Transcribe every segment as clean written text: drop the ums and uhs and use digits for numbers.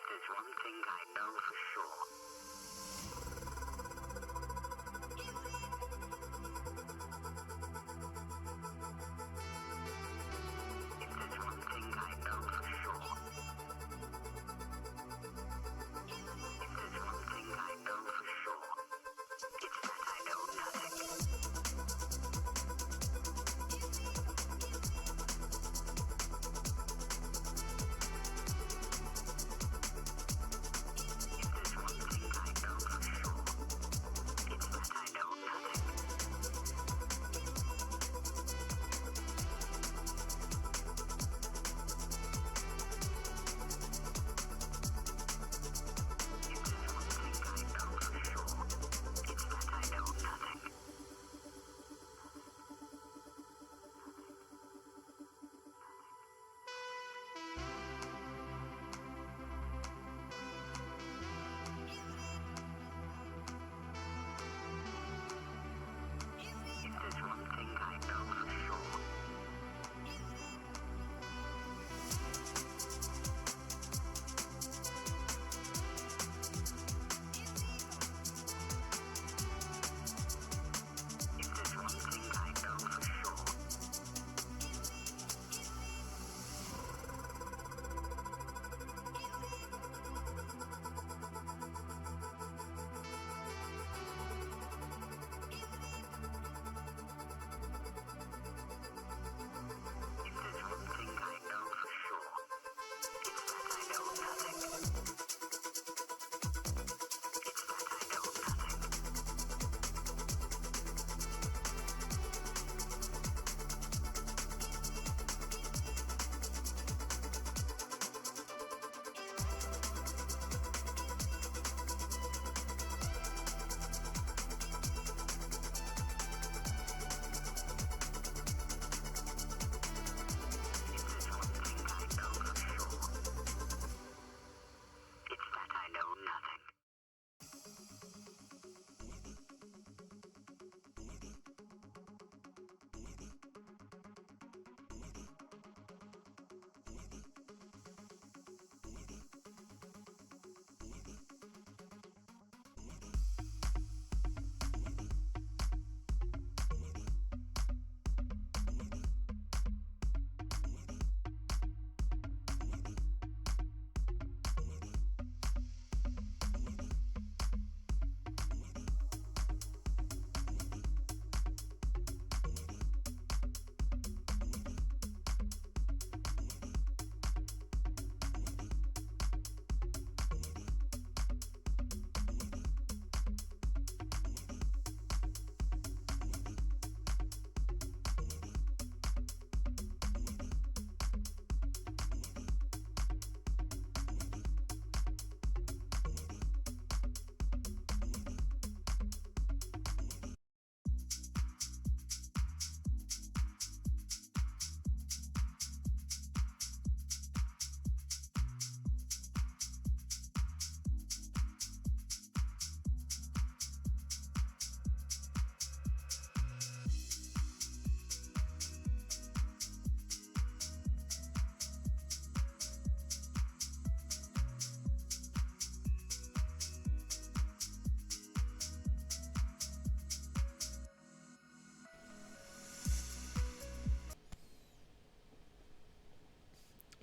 There's one thing I know for sure. If there's one thing I know for sure. If there's one thing I know for sure, it's that I know nothing. If there's one thing I know for sure, it's that I know nothing.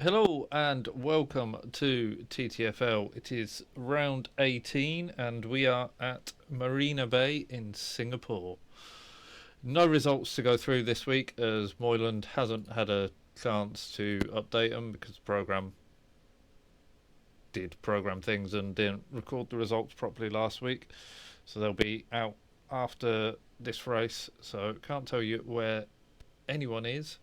Hello and welcome to TTFL. It is round 18 and we are at Marina Bay in Singapore. No results to go through this week as Moyland hasn't had a chance to update them because the programme did programme things and didn't record the results properly last week. So they'll be out after this race. So can't tell you where anyone is.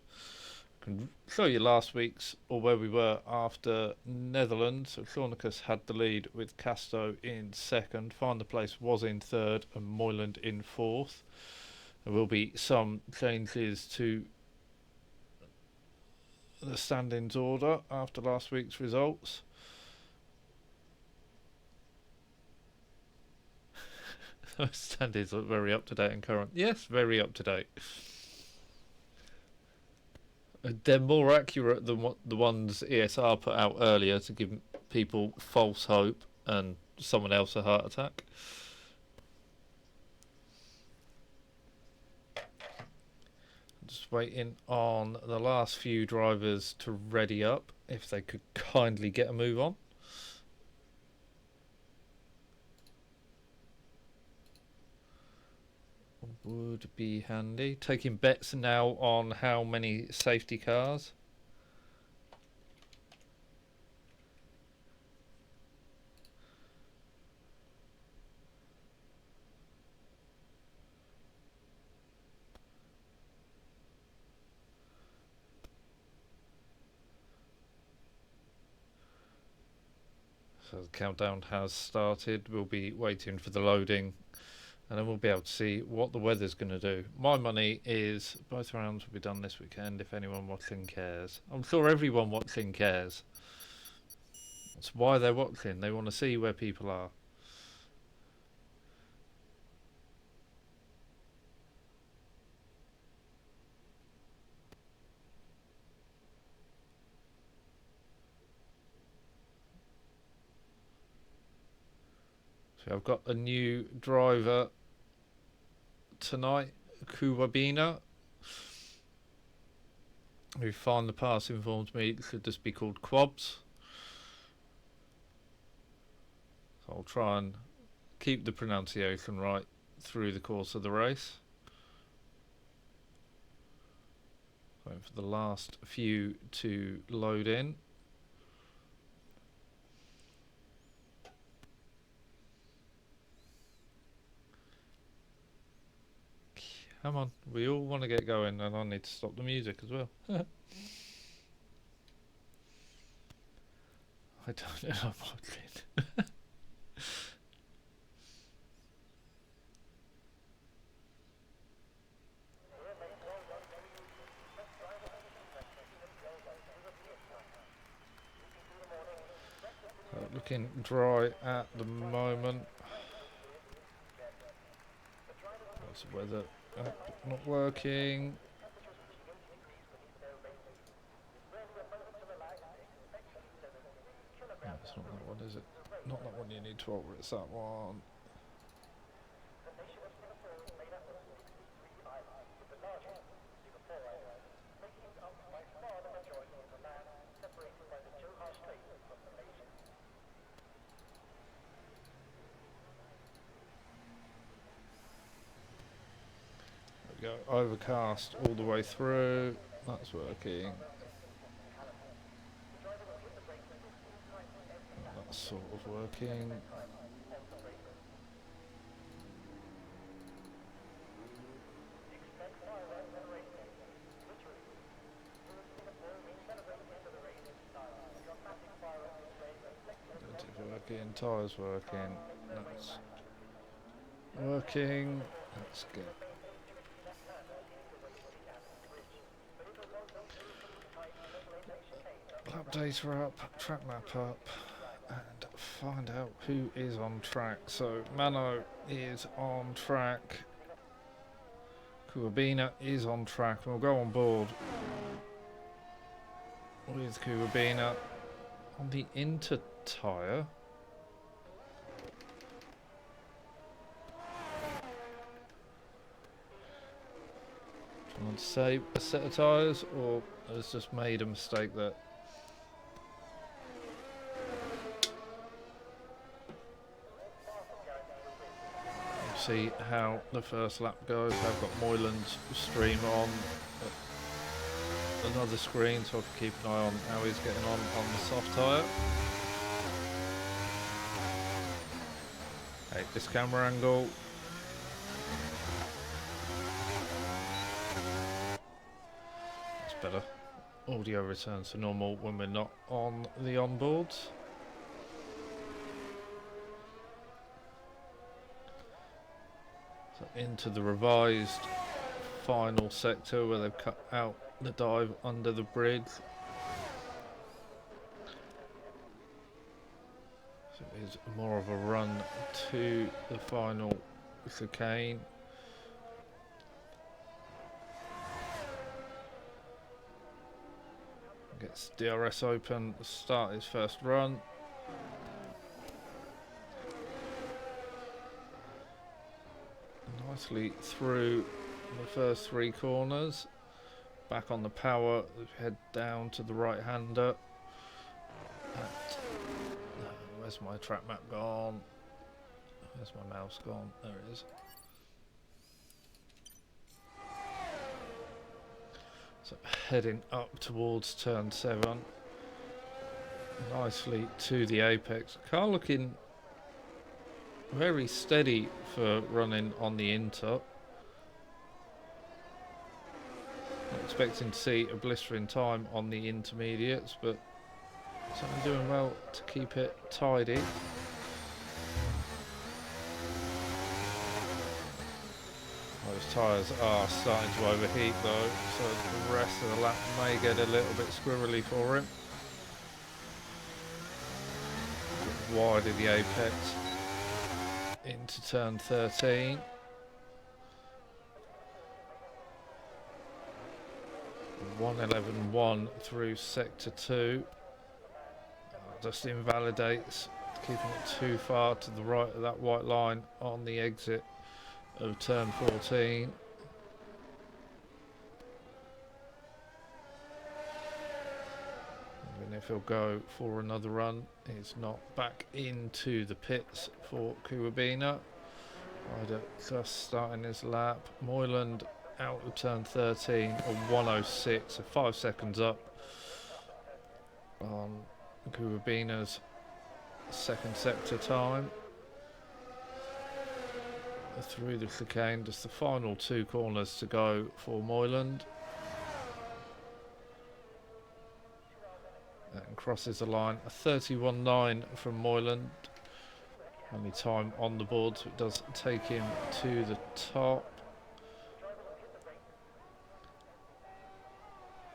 Can show you last week's or where we were after Netherlands. So Shornicus had the lead with Casto in second. Find the Place was in third and Moyland in fourth. There will be some changes to the standings order after last week's results. Those standings look very up to date and current. Yes, very up to date. They're more accurate than what the ones ESR put out earlier to give people false hope and someone else a heart attack. Just waiting on the last few drivers to ready up if they could kindly get a move on. Would be handy. Taking bets now on how many safety cars. So the countdown has started. We'll be waiting for the loading and then we'll be able to see what the weather's going to do. My money is both rounds will be done this weekend if anyone watching cares. I'm sure everyone watching cares. That's why they're watching. They want to see where people are. So I've got a new driver tonight, Kuwabina, who Find the Pass informs me it should just be called Quabs. So I'll try and keep the pronunciation right through the course of the race. Waiting for the last few to load in. Come on, we all want to get going and I need to stop the music as well. I don't know, I'm watching. Looking dry at the moment. What's the weather? Not working. No, it's not that one, is it? Not that one you need to alter, it's that one. There we go, overcast all the way through. That's working. That's sort of working. Working, tyres working, that's working, let's get lap data up, track map up and find out who is on track. So Mano is on track, Kuwabina is on track, we'll go on board with Kuwabina on the inter tyre. Want to save a set of tyres or has just made a mistake that see how the first lap goes. I've got Moylan's stream on another screen, so I can keep an eye on how he's getting on the soft tyre. Hate this camera angle. That's better. Audio returns to normal when we're not on the onboards. So into the revised final sector where they've cut out the dive under the bridge. So it's more of a run to the final chicane. Gets DRS open, start his first run. Nicely through the first three corners. Back on the power, head down to the right hander. Where's my track map gone? Where's my mouse gone? There it is. So heading up towards turn 7. Nicely to the apex. Car looking very steady for running on the inter. Not expecting to see a blistering time on the intermediates, but certainly doing well to keep it tidy. Those tyres are starting to overheat though, so the rest of the lap may get a little bit squirrely for him. Wide of the apex into turn 13. .111.1 through sector 2. Just invalidates, keeping it too far to the right of that white line on the exit of turn 14. Even if he'll go for another run, he's not back into the pits for Kuwabina. Ryder just starting his lap. Moyland out of turn 13 on 106, so 5 seconds up on Kuwabina's second sector time. Through the chicane, just the final 2 corners to go for Moyland. And crosses the line, a 31.9 from Moyland. Only time on the board, so it does take him to the top.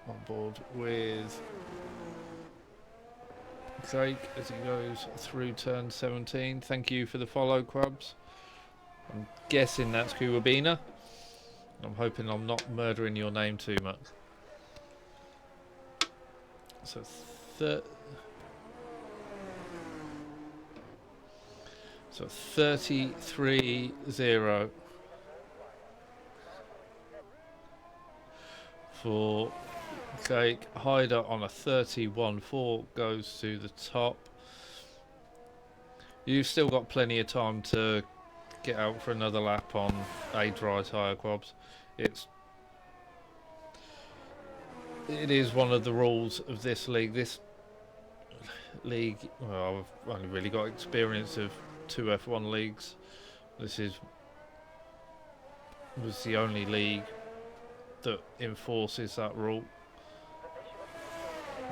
On board with Drake as he goes through turn 17. Thank you for the follow, Crabs. I'm guessing that's Kuwabina. I'm hoping I'm not murdering your name too much. So 33-0 for Jake. Hyder on a 31.4 goes to the top. You've still got plenty of time to get out for another lap on a dry tyre, Quabs. It is one of the rules of this league. This league, well, I've only really got experience of 2 F1 leagues. This was the only league that enforces that rule.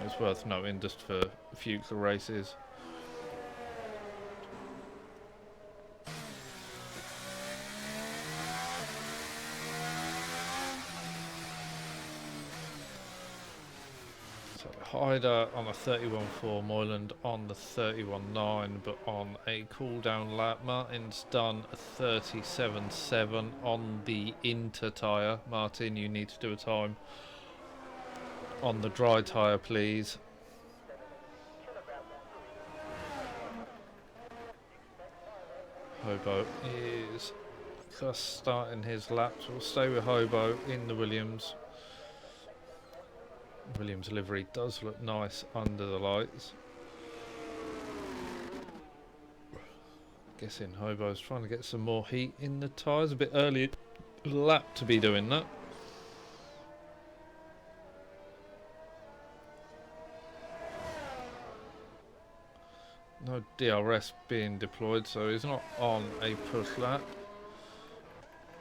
It's worth noting just for future races. Hyder on a 31.4, Moyland on the 31.9, but on a cool down lap. Martin's done a 37.7 on the inter tyre. Martin, you need to do a time on the dry tyre, please. Hobo is just starting his laps. We'll stay with Hobo in the Williams. Williams livery does look nice under the lights. Guessing Hobo's trying to get some more heat in the tyres. A bit early lap to be doing that. No DRS being deployed, so he's not on a push lap.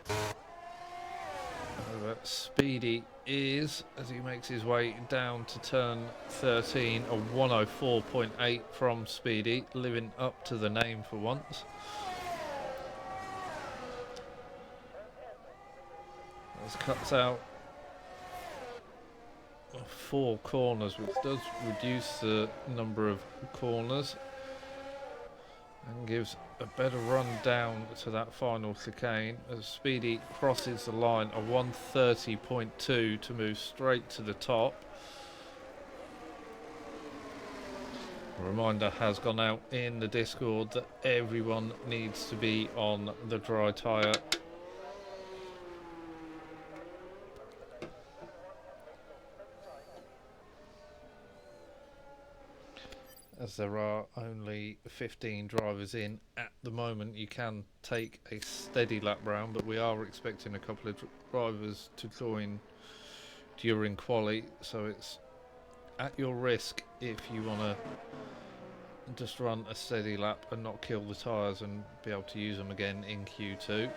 However, Speedy is, as he makes his way down to turn 13, a 104.8 from Speedy, living up to the name for once. This cuts out 4 corners, which does reduce the number of corners and gives a better run down to that final chicane as Speedy crosses the line, a 130.2 to move straight to the top. A reminder has gone out in the Discord that everyone needs to be on the dry tyre. As there are only 15 drivers in at the moment, you can take a steady lap round, but we are expecting a couple of drivers to join during quali, so it's at your risk if you want to just run a steady lap and not kill the tyres and be able to use them again in Q2.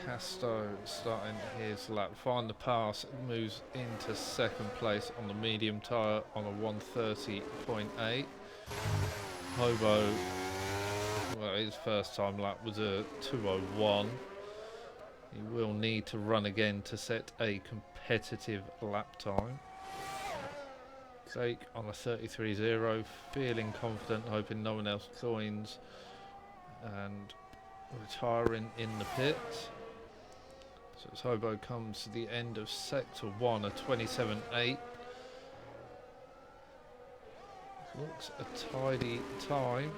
Casto starting his lap, find the pass, moves into second place on the medium tyre on a 130.8. Hobo, well, his first time lap was a 2:01. He will need to run again to set a competitive lap time. Jake on a 33.0, feeling confident, hoping no one else joins, and retiring in the pits. So as Hobo comes to the end of sector 1, a 27.8. Looks a tidy time.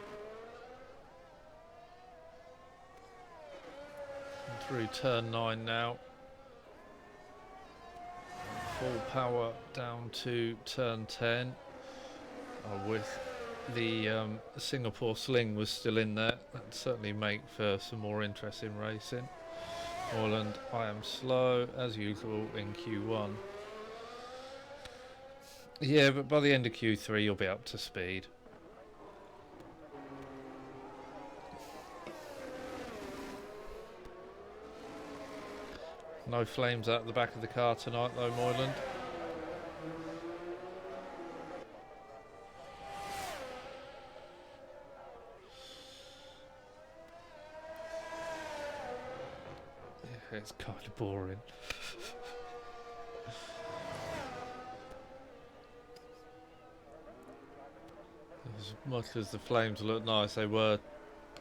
And through turn 9 now. Full power down to turn 10. With the Singapore sling was still in there. That'd certainly make for some more interesting racing. Orland, I am slow as usual in Q1. Yeah, but by the end of Q3 you'll be up to speed. No flames out the back of the car tonight though, Moyland. Yeah, it's kind of boring. As much as the flames look nice, they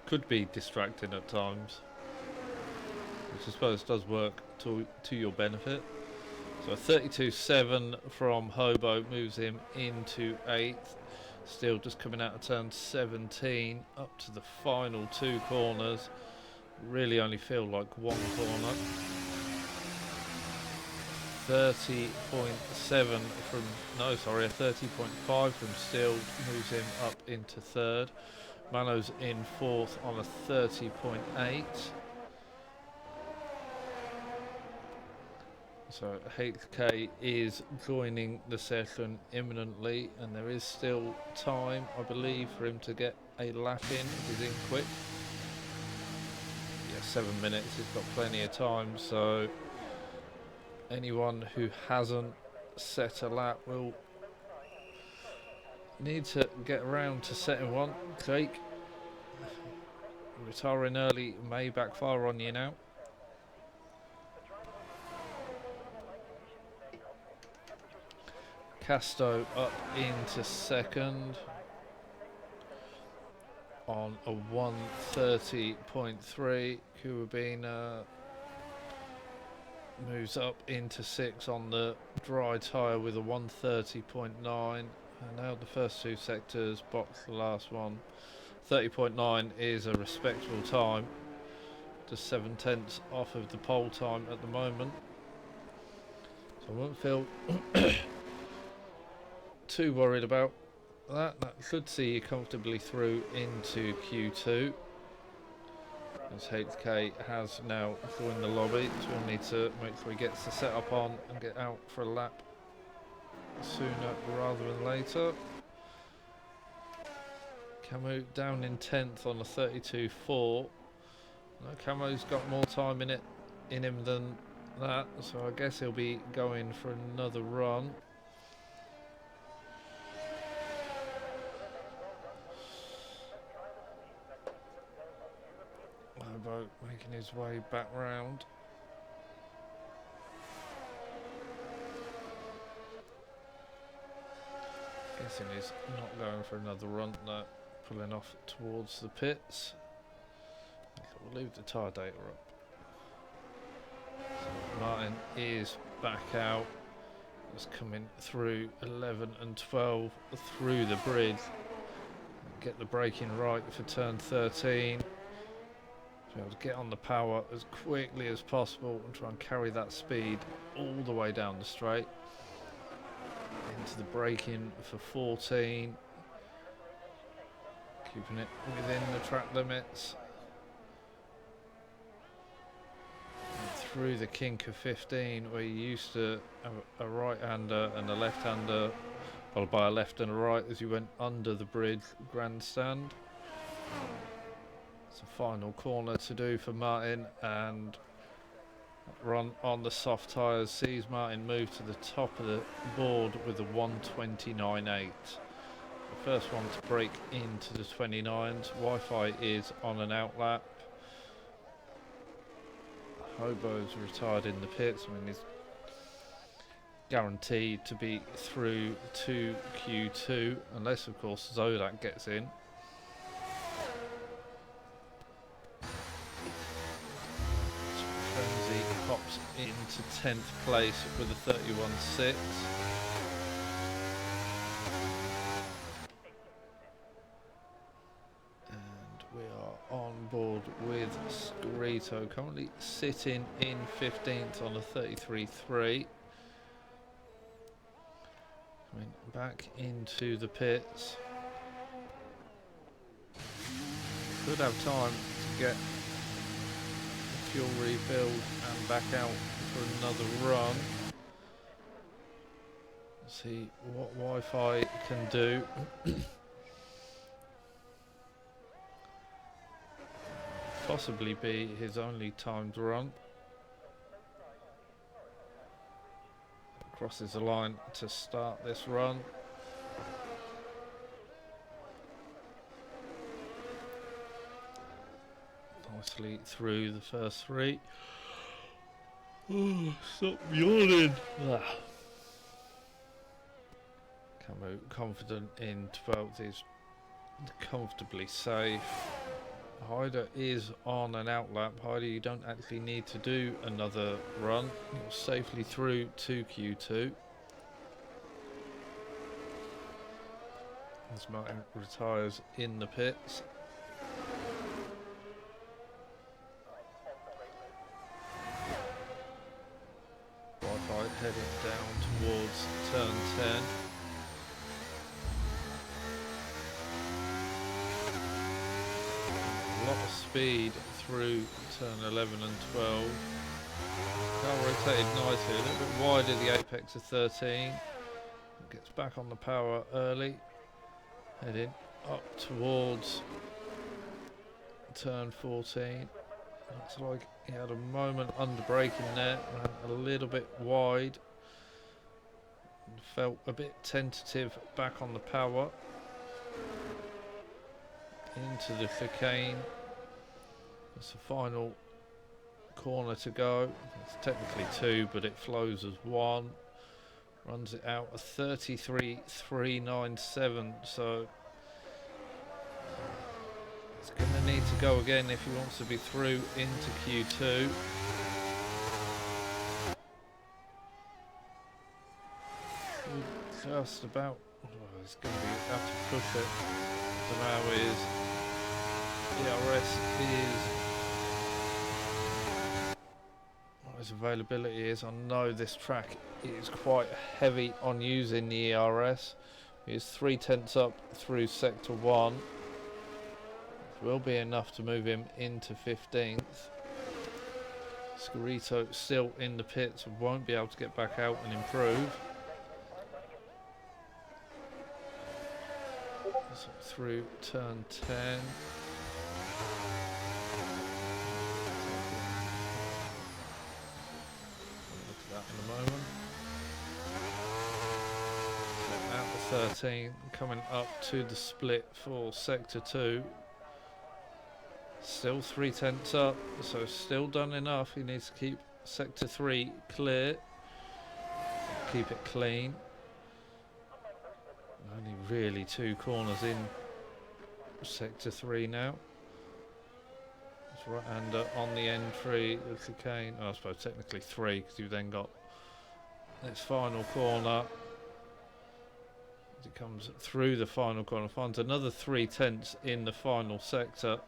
could be distracting at times, which I suppose does work to your benefit. So a 32.7 from Hobo moves him into 8th. Still just coming out of turn 17 up to the final 2 corners. Really only feel like one corner. 30.7 from, no sorry, a 30.5 from Still moves him up into 3rd. Mano's in 4th on a 30.8. So HK is joining the session imminently, and there is still time, I believe, for him to get a lap in. He's in quick. Yeah, 7 minutes, he's got plenty of time, so anyone who hasn't set a lap will need to get around to setting one. Jake, retiring early may backfire on you now. Casto up into 2nd on a 130.3. Kuwabina moves up into 6th on the dry tyre with a 130.9. And now the first 2 sectors, box the last one. 30.9 is a respectable time. Just 7/10 off of the pole time at the moment. So I won't feel too worried about That should see you comfortably through into Q2. As HK has now joined the lobby, so we'll need to make sure he gets the setup on and get out for a lap sooner rather than later. Camo down in 10th on a 32.4. No, Camo's got more time in him than that, so I guess he'll be going for another run. Lobo making his way back round. Guessing he's not going for another run, no, pulling off towards the pits. We'll leave the tyre data up. So Martin is back out. He's coming through 11 and 12 through the bridge. Get the braking right for turn 13. To be able to get on the power as quickly as possible and try and carry that speed all the way down the straight. Into the braking for 14. Keeping it within the track limits. Through the kink of 15, where you used to have a right-hander and a left-hander, followed by a left and a right as you went under the bridge grandstand. It's a final corner to do for Martin, and that run on the soft tyres sees Martin move to the top of the board with a 129.8. The first one to break into the 29s. Wi-Fi is on an outlap. Hobo's retired in the pits. I mean, he's guaranteed to be through to Q2, unless of course Zodak gets in. Frenzy pops into 10th place with a 31.6. On board with Scarito, currently sitting in 15th on a 33.3. Coming back into the pits. Could have time to get the fuel refilled and back out for another run. See what Wi-Fi can do. Possibly be his only timed run. Crosses the line to start this run. Nicely through the first three. Oh, stop yawning. Camo confident in 12th, is comfortably safe. Hyder is on an outlap. Hyder, you don't actually need to do another run. You're safely through to Q2. As Martin retires in the pits. Wi-Fi heading down towards turn 10. A lot of speed through turn 11 and 12. Car rotated nicely, a little bit wide at the apex of 13. Gets back on the power early. Heading up towards turn 14. Looks like he had a moment under braking there, ran a little bit wide. And felt a bit tentative back on the power. Into the chicane. It's the final corner to go. It's technically two, but it flows as one. Runs it out a 33.397, so it's going to need to go again if he wants to be through into Q2. Just about. Oh, he's going to have to push it. So now ERS is what his availability is. I know this track is quite heavy on using the ERS, He's 3/10 up through sector 1. Will be enough to move him into 15th. Scarito still in the pits, won't be able to get back out and improve. So through turn 10. Look at that in a moment. So out the 13, coming up to the split for sector 2. Still 3/10 up, so still done enough. He needs to keep sector 3 clear, keep it clean. Only really 2 corners in sector 3 now. It's right-hander on the entry. The cocaine. Oh, I suppose technically 3 because you've then got this final corner. As it comes through the final corner, finds another 3/10 in the final sector.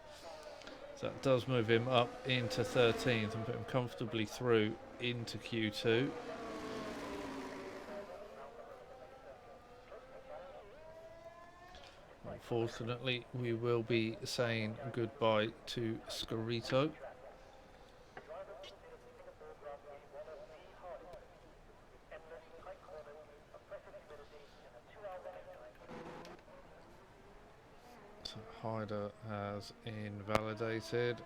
So that does move him up into 13th and put him comfortably through into Q2. Unfortunately, we will be saying goodbye to Scarito. So Hyder has invalidated.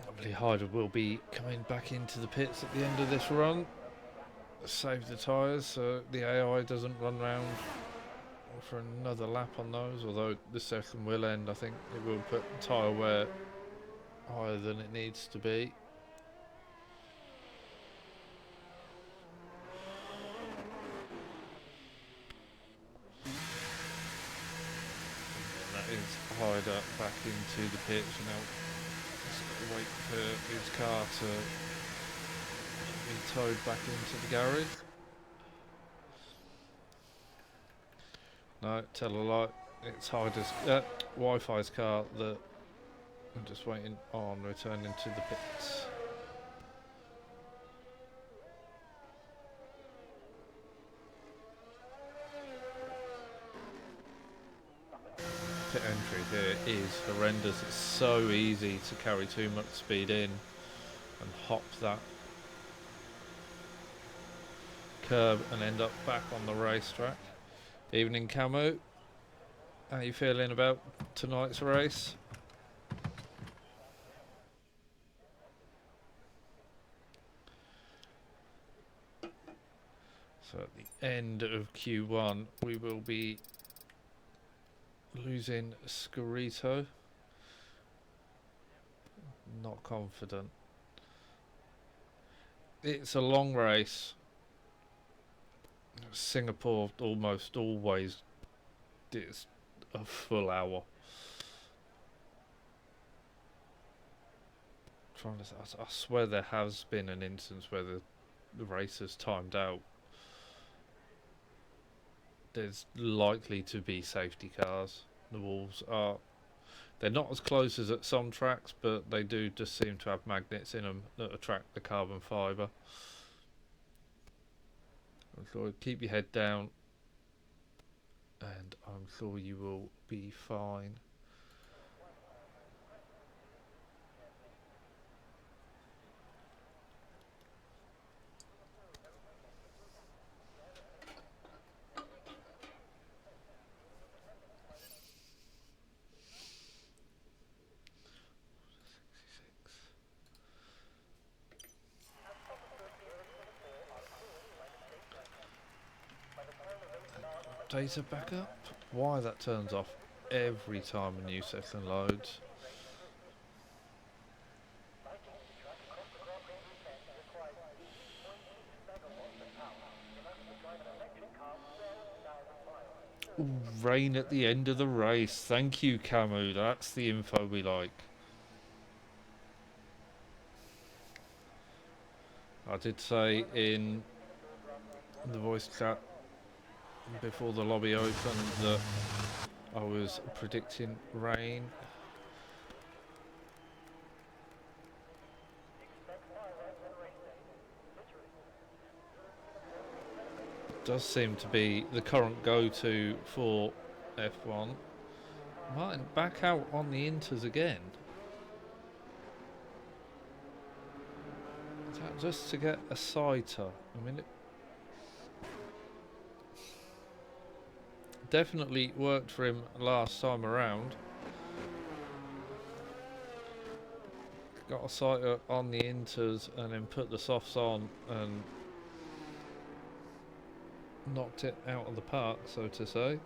Hopefully Hyder will be coming back into the pits at the end of this run. Save the tyres so the AI doesn't run round for another lap on those, although the session will end. I think it will put tyre wear higher than it needs to be. And that is Hyder back into the pits. Now just got to wait for his car to be towed back into the garage. No, tell a lie. It's Hyder's Wi-Fi's car that I'm just waiting on returning to the pits. Pit entry here is horrendous. It's so easy to carry too much speed in and hop that curb and end up back on the racetrack. Evening Camu, how you feeling about tonight's race? So at the end of Q1 we will be losing Scarito. Not confident. It's a long race. Singapore almost always is a full hour. I swear there has been an instance where the race has timed out. There's likely to be safety cars. The walls they're not as close as at some tracks, but they do just seem to have magnets in them that attract the carbon fibre. I'm sure keep your head down and I'm sure you will be fine. Data backup? Why that turns off every time a new session loads. Ooh, rain at the end of the race. Thank you, Camu. That's the info we like. I did say in the voice chat before the lobby opened that I was predicting rain. does seem to be the current go-to for F1. Martin back out on the inters again. Is that just to get a sighter? I mean, it definitely worked for him last time around. Got a sighter on the inters and then put the softs on and knocked it out of the park, so to say.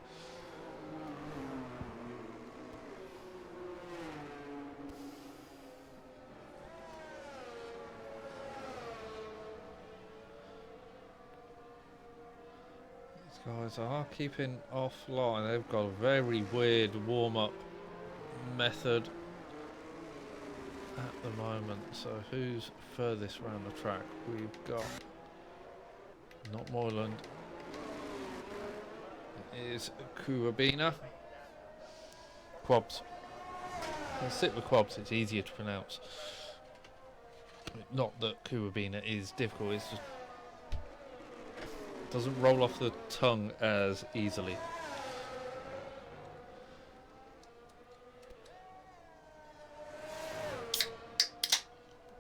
These guys are keeping offline. They've got a very weird warm-up method at the moment. So who's furthest round the track? We've got not Moyland. It is Kuwabina. Quabs. I'll sit with Quabs, it's easier to pronounce. Not that Kuwabina is difficult, it's just doesn't roll off the tongue as easily.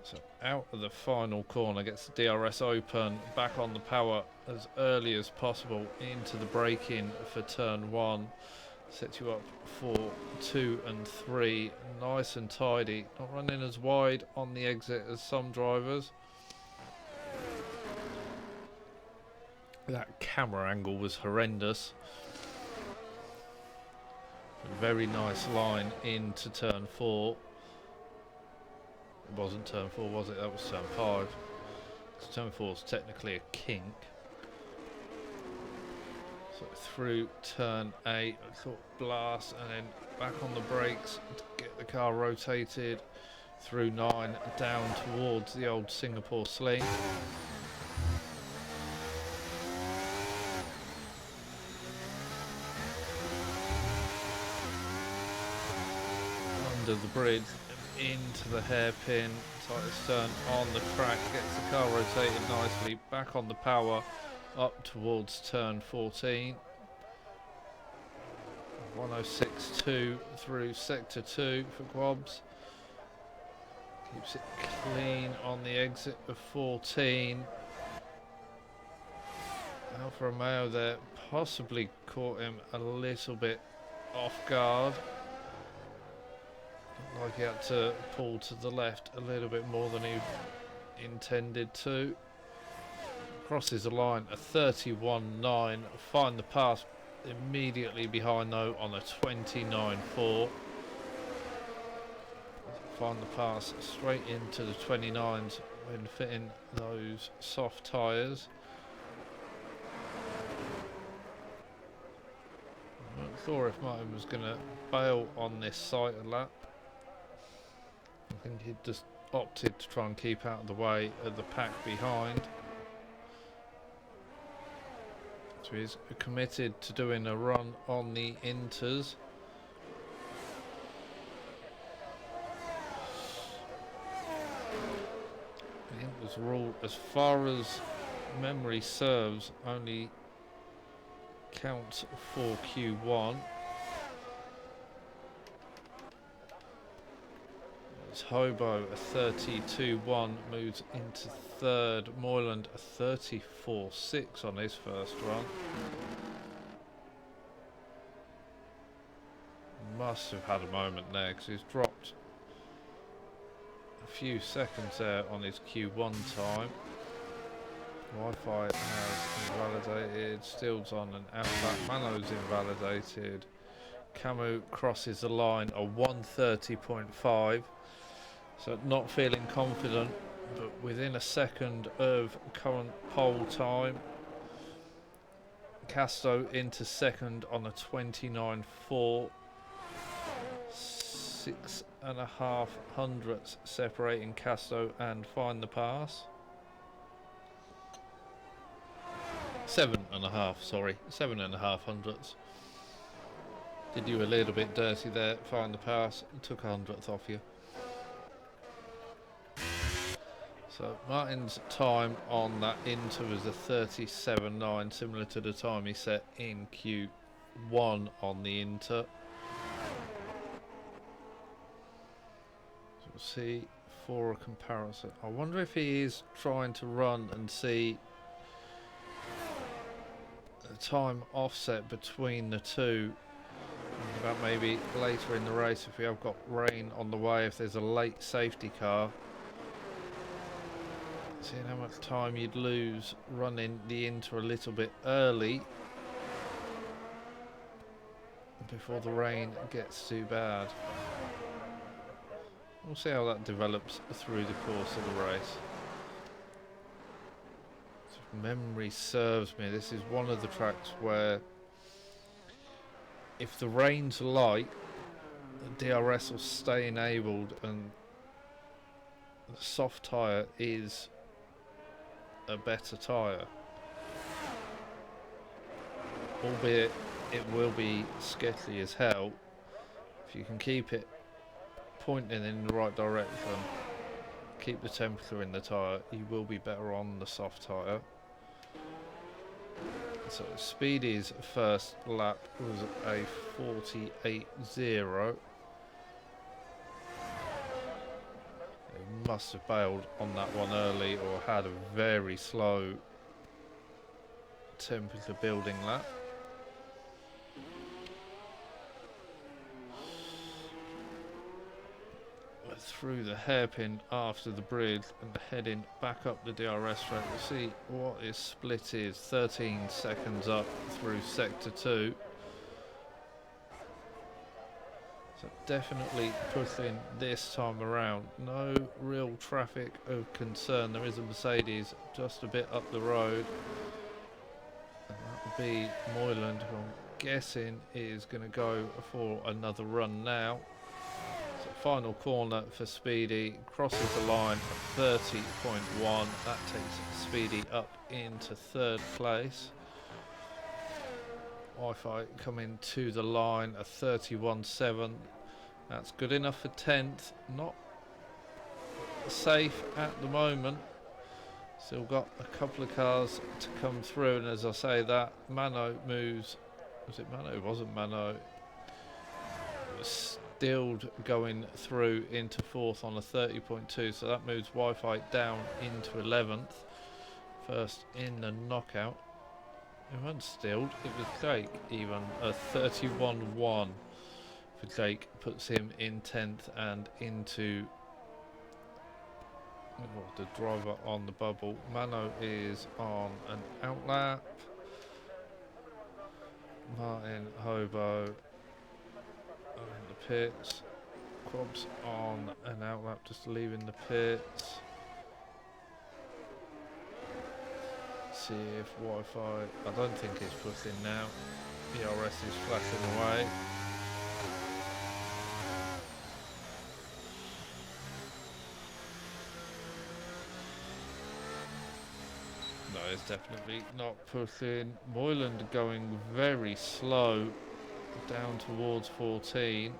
So out of the final corner, gets the DRS open, back on the power as early as possible into the braking for turn 1. Sets you up for 2 and 3, nice and tidy, not running as wide on the exit as some drivers. That camera angle was horrendous. A very nice line into turn 4. It wasn't turn 4, was it? That was turn 5. So turn 4 is technically a kink. So through turn 8, I thought blast, and then back on the brakes to get the car rotated through 9 down towards the old Singapore sling. Under the bridge into the hairpin, tightest turn on the track, gets the car rotated nicely, back on the power up towards turn 14. 106.2 through sector 2 for Quabs. Keeps it clean on the exit of 14. Alfa Romeo there possibly caught him a little bit off guard. Looked like he had to pull to the left a little bit more than he intended to. Crosses the line at 31.9. Find the pass immediately behind though on a 29.4. Find the pass straight into the 29s when fitting those soft tyres. I'm not sure if Martin was going to bail on this sighter lap. I think he just opted to try and keep out of the way of the pack behind. So he's committed to doing a run on the inters. I think this rule, as far as memory serves, only counts for Q1. As Hobo a 32.1 moves into third. Moyland a 34.6 on his first run. Must have had a moment there because he's dropped a few seconds there on his Q1 time. Wi-Fi has invalidated. Steel's on and out. Mano's invalidated. Camus crosses the line a 130.5. So not feeling confident, but within a second of current pole time. Casto into second on a 29.4. 6.5 hundredths separating Casto and Find the Pass. 7.5, sorry, 7.5 hundredths. Did you a little bit dirty there, Find the Pass, took a hundredth off you. So Martin's time on that Inter was a 37.9, similar to the time he set in Q1 on the Inter. So we'll see for a comparison. I wonder if he is trying to run and see the time offset between the two. About maybe later in the race, if we have got rain on the way, if there's a late safety car. Seeing how much time you'd lose running the Inter a little bit early before the rain gets too bad. We'll see how that develops through the course of the race. If memory serves me, this is one of the tracks where if the rain's light, the DRS will stay enabled and the soft tyre is a better tyre. Albeit it will be sketchy as hell. If you can keep it pointing in the right direction, keep the temperature in the tyre, you will be better on the soft tyre. So Speedy's first lap was a 48.0. He must have bailed on that one early or had a very slow temperature building lap. We're through the hairpin after the bridge and heading back up the DRS straight. We'll see what his split is. 13 seconds up through sector 2. So definitely pushing this time around. No real traffic of concern. There is a Mercedes just a bit up the road. And that will be Moyland, who I'm guessing is going to go for another run now. So final corner for Speedy. Crosses the line at 30.1. That takes Speedy up into third place. Wi-Fi coming to the line at 31.7. That's good enough for 10th. Not safe at the moment. Still got a couple of cars to come through, and as I say that, Mano moves. Was it Mano? It wasn't Mano. It was Stilled going through into 4th on a 30.2, so that moves Wi-Fi down into 11th. First in the knockout. It wasn't Stilled, it was Jake even. A 31.1 for Jake puts him in 10th and into the driver on the bubble. Mano is on an outlap. Martin Hobo in the pits. Quab's on an outlap, just leaving the pits. See if Wi-Fi, I don't think it's pushing now. ERS is flashing away. No, it's definitely not pushing. Moyland going very slow down towards 14.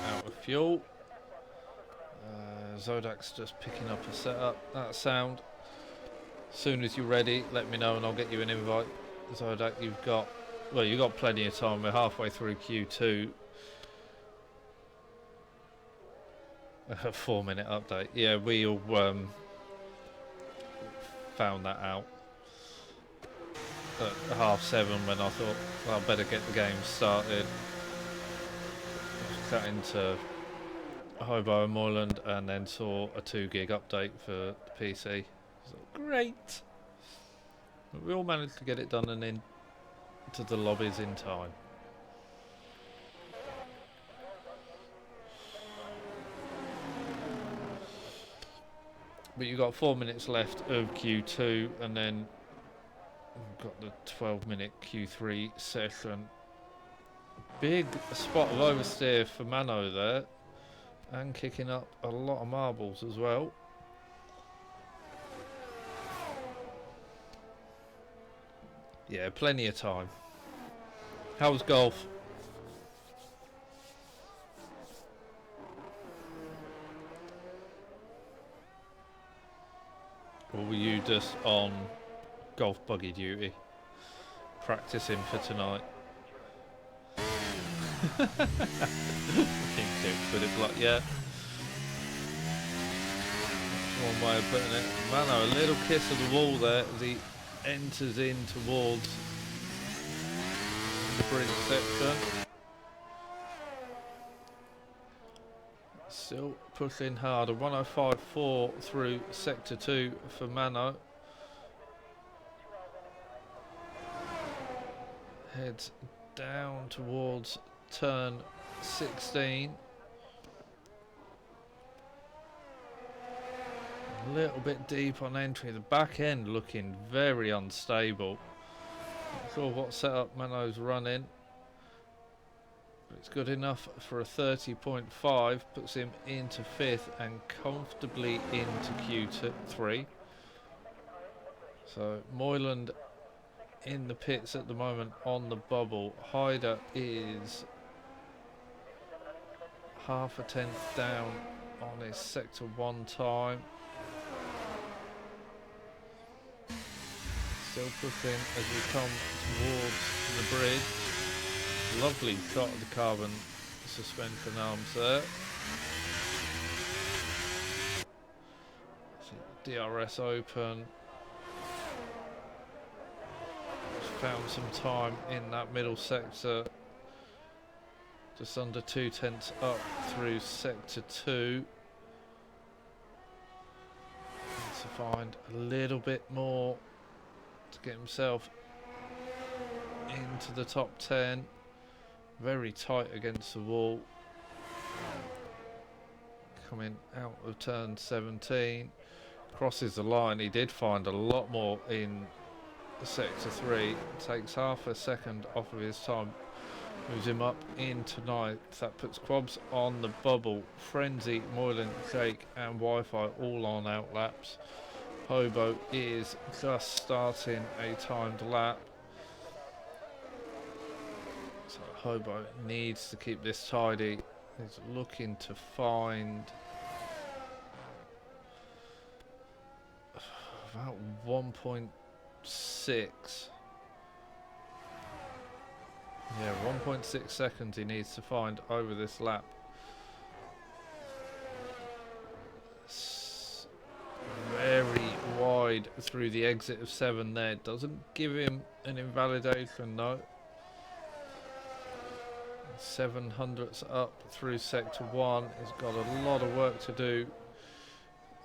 Out of fuel. Zodak's just picking up a setup. That sound. As soon as you're ready, let me know and I'll get you an invite. Zodak, you've got plenty of time. We're halfway through Q2. A 4-minute update. Yeah, we all found that out at 7:30 when I thought, well, I better get the game started. Chatting to Hobo and Moyland and then saw a 2 gig update for the PC. So, great! But we all managed to get it done and into the lobbies in time. But you've got 4 minutes left of Q2 and then we've got the 12-minute Q3 session. Big spot of oversteer for Mano there, and kicking up a lot of marbles as well. Yeah, plenty of time. How was golf? Or were you just on golf buggy duty, practicing for tonight? King Six, but it's like, yeah, one way of putting it. Mano, a little kiss of the wall there as he enters in towards the bridge section. Still pushing hard. A 105.4 through sector 2 for Mano. Heads down towards turn 16. A little bit deep on entry. The back end looking very unstable. Not sure what setup Mano's running, but it's good enough for a 30.5. Puts him into 5th and comfortably into Q3. So Moyland in the pits at the moment on the bubble. Hyder is half a tenth down on his sector 1 time. Still pushing as we come towards the bridge. Lovely shot of the carbon suspension arms there. DRS open. Found some time in that middle sector. Just under 2 tenths up through sector 2. Needs to find a little bit more to get himself into the top 10. Very tight against the wall. Coming out of turn 17. Crosses the line. He did find a lot more in sector 3. Takes half a second off of his time. Moves him up into 9th. That puts Quabs on the bubble. Frenzy, Moylan, Shake and Wi-Fi all on out laps. Hobo is just starting a timed lap. So Hobo needs to keep this tidy. He's looking to find about 1.6. Yeah, 1.6 seconds he needs to find over this lap. Very wide through the exit of 7 there. Doesn't give him an invalidation, no. 700ths up through sector 1. He's got a lot of work to do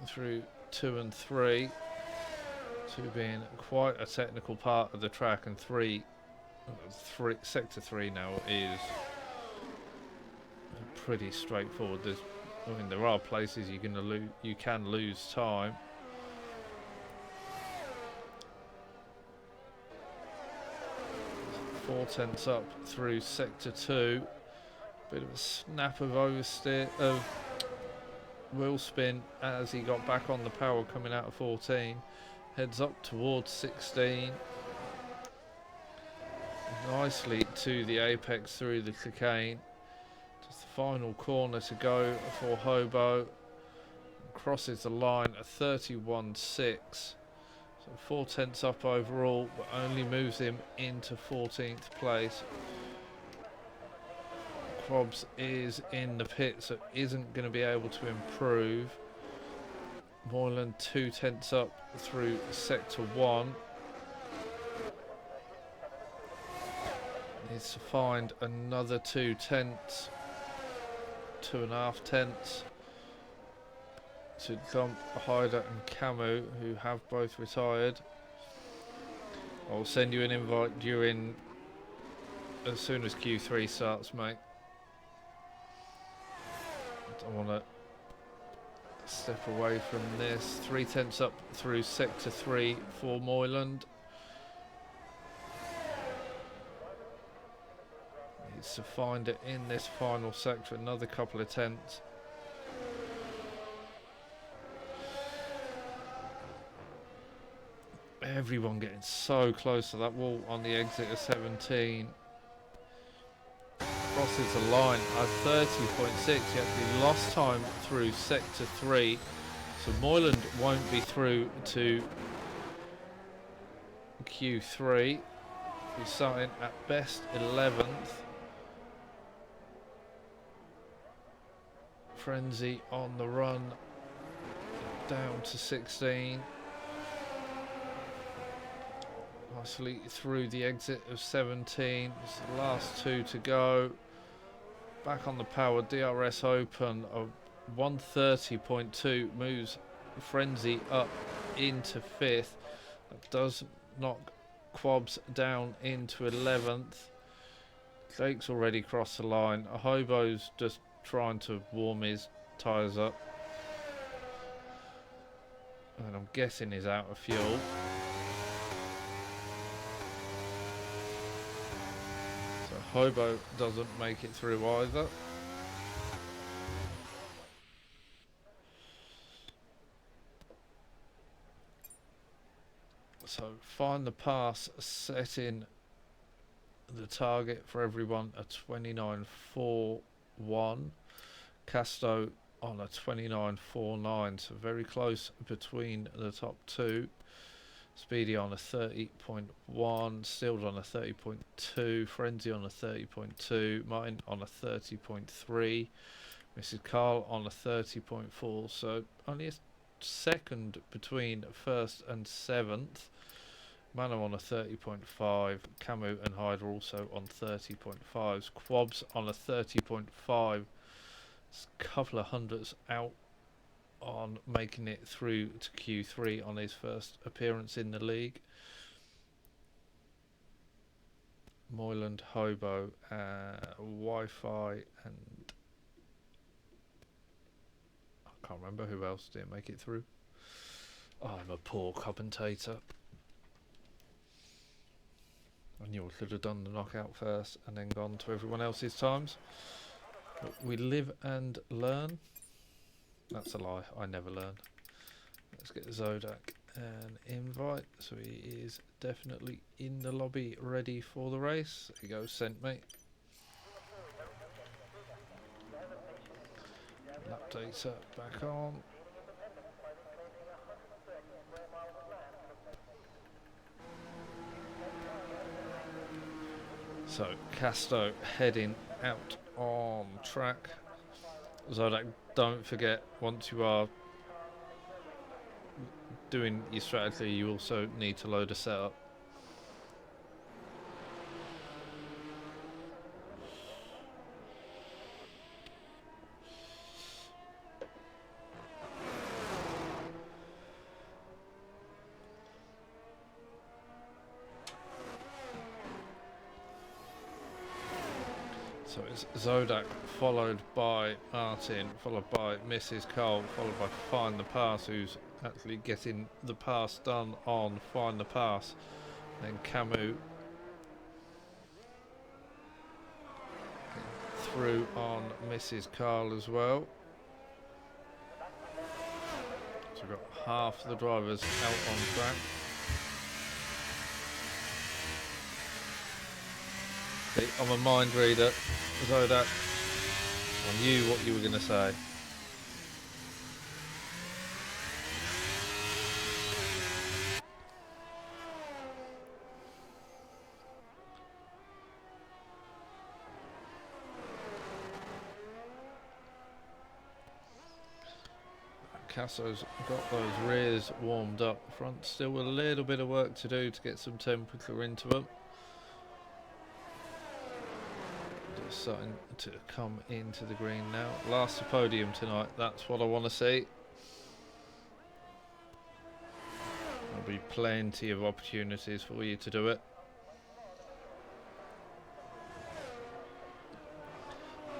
through 2 and 3. 2 being quite a technical part of the track, and 3 sector 3 now is pretty straightforward. There are places you can lose time. Four tenths up through sector 2. Bit of a snap of oversteer of wheel spin as he got back on the power coming out of 14. Heads up towards 16. Nicely to the apex through the chicane. Just the final corner to go for Hobo. Crosses the line at 31.6. So 4 tenths up overall, but only moves him into 14th place. Quabs is in the pit, so isn't going to be able to improve. Moylan 2 tenths up through sector 1. Needs to find another 2 tenths, 2.5 tenths to jump Hyder and Camu, who have both retired. I'll send you an invite as soon as Q3 starts, mate. I don't want to step away from this. 3 tenths up through sector 3 for Moyland. Needs to find it in this final sector, another couple of tenths. Everyone getting so close to that wall on the exit of 17. Crosses the line at 30.6, yet he lost time through sector 3. So Moyland won't be through to Q3. He's starting at best 11th. Frenzy on the run down to 16. Nicely through the exit of 17. It's the last 2 to go. Back on the power, DRS open of 130.2 moves Frenzy up into 5th. That does knock Quabs down into 11th. Jake's already crossed the line. A Hobo's just trying to warm his tyres up. And I'm guessing he's out of fuel. So Hobo doesn't make it through either. So Find the Pass setting the target for everyone at 29.41. Casto on a 29.49, so very close between the top 2. Speedy on a 30.1, Stilled on a 30.2, Frenzy on a 30.2, Martin on a 30.3, Mrs. Carl on a 30.4, so only a second between 1st and 7th. Mano on a 30.5, Camus and Hyde are also on 30.5s, Quabs on a 30.5, it's a couple of hundreds out on making it through to Q3 on his first appearance in the league. Moyland, Hobo, Wi-Fi, and I can't remember who else didn't make it through. Oh, I'm a poor commentator. I knew I should have done the knockout first and then gone to everyone else's times. But we live and learn. That's a lie, I never learn. Let's get Zodak an invite, so he is definitely in the lobby ready for the race. There you go, sent me. Lap data back on. So Casto heading out on track. Zodak, don't forget, once you are doing your strategy, you also need to load a setup. So it's Zodak, followed by Martin, followed by Mrs. Cole, followed by Find the Pass, who's actually getting the pass done on Find the Pass. Then Camus through on Mrs. Carl as well. So we've got half the drivers out on track. See, I'm a mind reader, Zodak. I knew what you were going to say. Casso's got those rears warmed up. Front still a little bit of work to do to get some temperature into them. Just starting to come into the green now. Last podium tonight, that's what I want to see. There'll be plenty of opportunities for you to do it.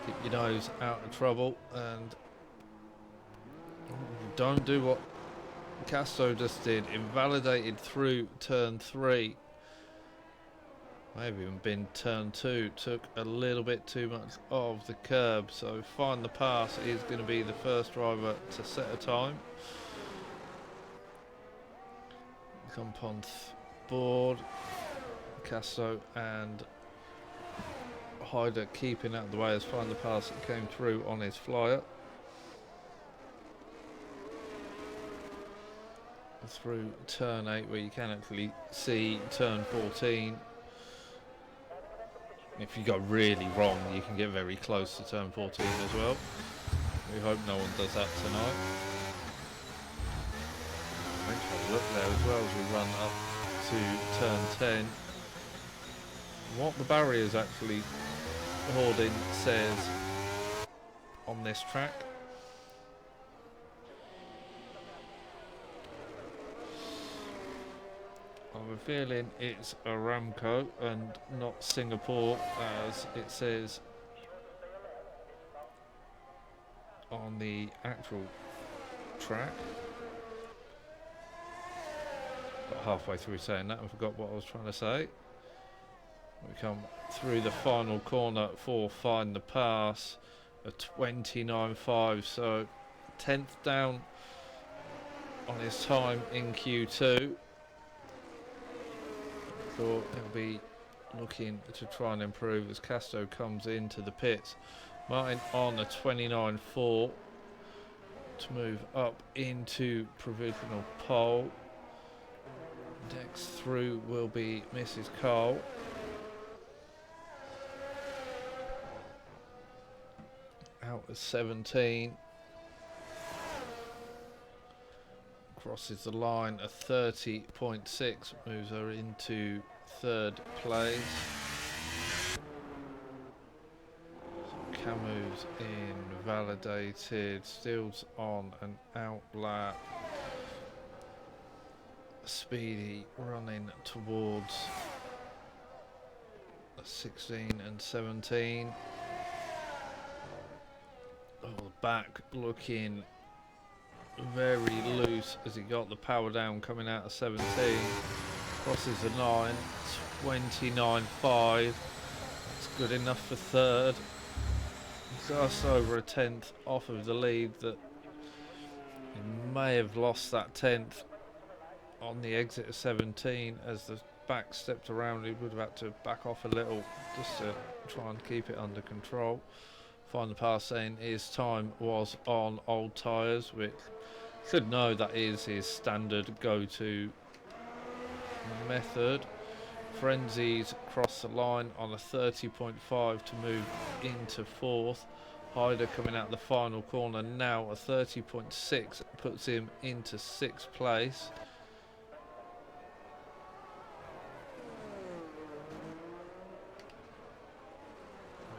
Keep your nose out of trouble and don't do what Casto just did. Invalidated through turn 3. Maybe even been turn 2. Took a little bit too much of the curb. So Find the Pass is going to be the first driver to set a time. Come on board. Casto and Hyder keeping out of the way as Find the Pass that came through on his flyer. Through turn 8 where you can actually see turn 14. If you go really wrong you can get very close to turn 14 as well. We hope no one does that tonight. Let's have a look there as well as we run up to turn 10. What the barriers actually hoarding says on this track. I have a feeling it's Aramco and not Singapore as it says on the actual track. Got halfway through saying that and forgot what I was trying to say. We come through the final corner for Find the Pass, a 29.5, so 10th down on his time in Q2. Thought he'll be looking to try and improve as Casto comes into the pits. Martin on a 29.4 to move up into provisional pole. Next through will be Mrs. Cole. Out of 17. Crosses the line a 30.6, moves her into third place. So Camus in validated, Stills on an out lap. Speedy running towards 16 and 17. Oh, back looking very loose as he got the power down coming out of 17. Crosses the line, 29.5. That's good enough for third. Just over a tenth off of the lead that he may have lost that tenth on the exit of 17 as the back stepped around. He would have had to back off a little just to try and keep it under control. Find the Pass saying his time was on old tyres, which should know that is his standard go-to method. Frenzies cross the line on a 30.5 to move into fourth. Hyder coming out the final corner now a 30.6 puts him into sixth place.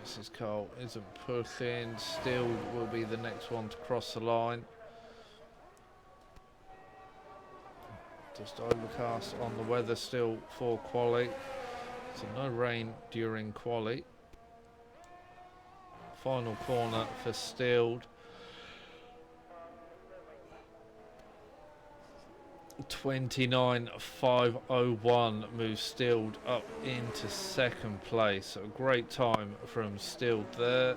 Mrs. Cole isn't pushing, still will be the next one to cross the line. Just overcast on the weather still for quali, so no rain during quali. Final corner for Stilled. 29.501 moves Stilled up into second place. So a great time from Stilled there.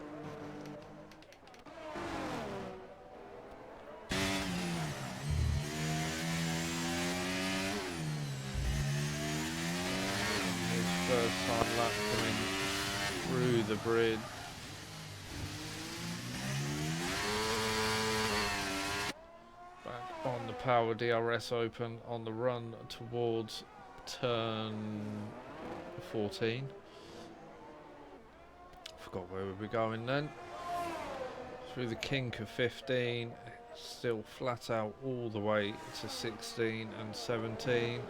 His first time lap coming through the bridge. On the power DRS open on the run towards turn 14. Forgot where we were going then. Through the kink of 15, still flat out all the way to 16 and 17.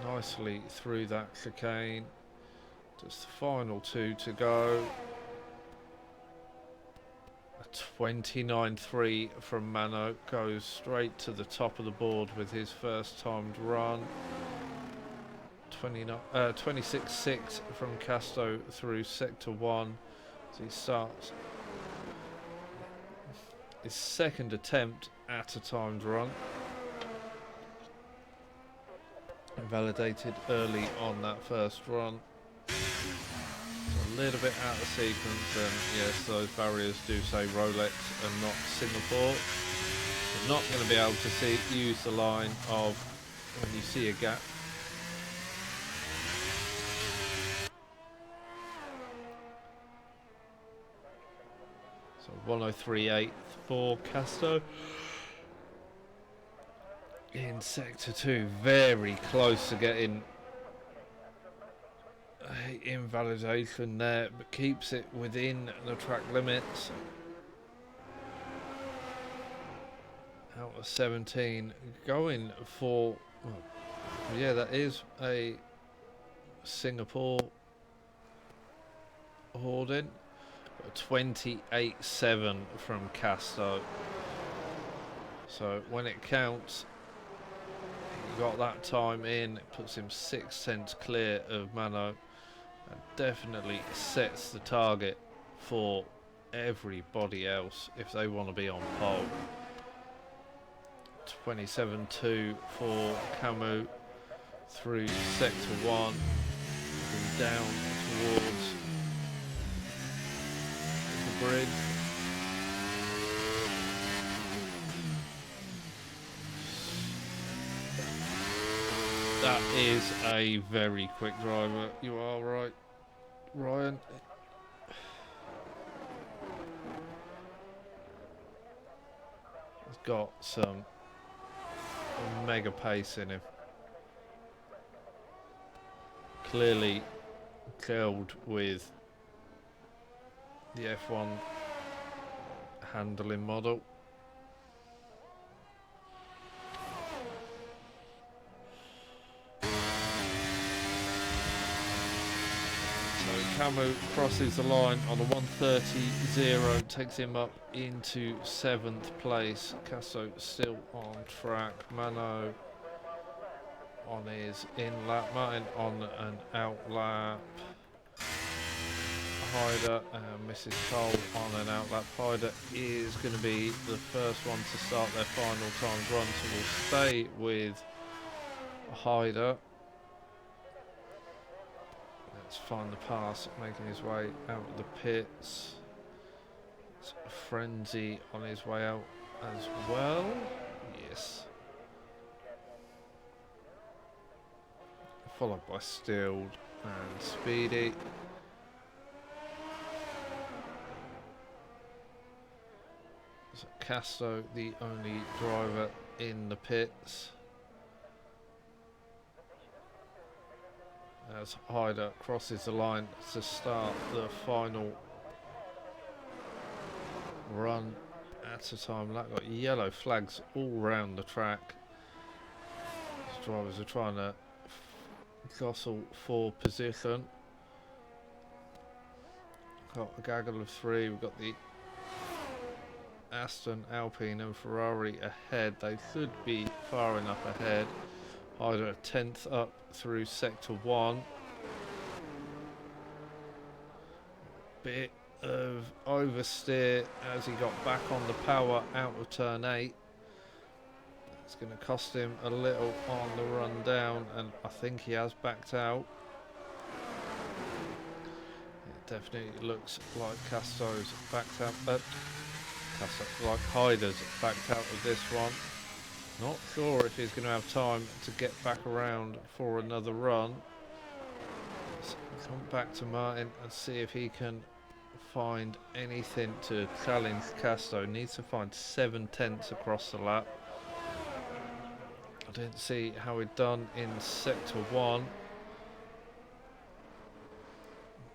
Nicely through that chicane. Just the final two to go. 29.3 from Mano goes straight to the top of the board with his first timed run. 26.6 from Casto through sector 1 as he starts his second attempt at a timed run. Validated early on that first run. A little bit out of sequence, and yes, those barriers do say Rolex and not Singapore. So Not going to be able to use the line of when you see a gap. So 103.8 for Casto. In sector 2, very close to getting invalidation there, but keeps it within the track limits. Out of 17, going for, well, yeah, that is a Singapore hoarding. 28.7 from Casto. So when it counts, he got that time in. It puts him 6 tenths clear of Mano, and definitely sets the target for everybody else if they want to be on pole. 27.2 for Camus through sector 1, and down towards the bridge. That is a very quick driver. You are right, Ryan. He's got some mega pace in him. Clearly gelled with the F1 handling model. Camus crosses the line on a 1:30.0, takes him up into 7th place. Casto still on track. Mano on his in lap. Martin on an out lap. Hyder and Mrs. Cole on an out lap. Hyder is going to be the first one to start their final times run, so we'll stay with Hyder. Let's find the pass, making his way out of the pits. It's Frenzy on his way out as well. Yes. Followed by Stilled and Speedy. So Casto, the only driver in the pits. As Hyder crosses the line to start the final run at a time. That got yellow flags all round the track. These drivers are trying to jostle for position. Got a gaggle of 3. We've got the Aston, Alpine and Ferrari ahead. They should be far enough ahead. Hyder a 10th up through sector 1. Bit of oversteer as he got back on the power out of turn 8. It's going to cost him a little on the run down, and I think he has backed out. It definitely looks like Casto's backed out. Like Hyder's backed out of this one. Not sure if he's going to have time to get back around for another run. Let's come back to Martin and see if he can find anything to challenge Casto. Needs to find 7 tenths across the lap. I didn't see how he'd done in sector 1.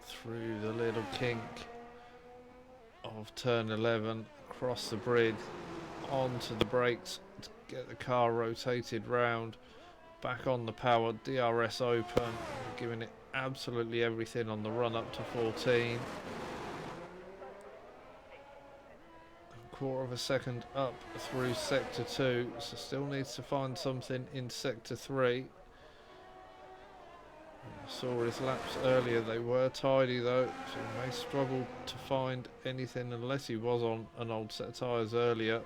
Through the little kink of turn 11, across the bridge, onto the brakes to get the car rotated round, back on the power, DRS open, giving it absolutely everything on the run up to 14. A quarter of a second up through sector 2, so still needs to find something in sector 3. I saw his laps earlier, they were tidy though, so he may struggle to find anything unless he was on an old set of tyres earlier.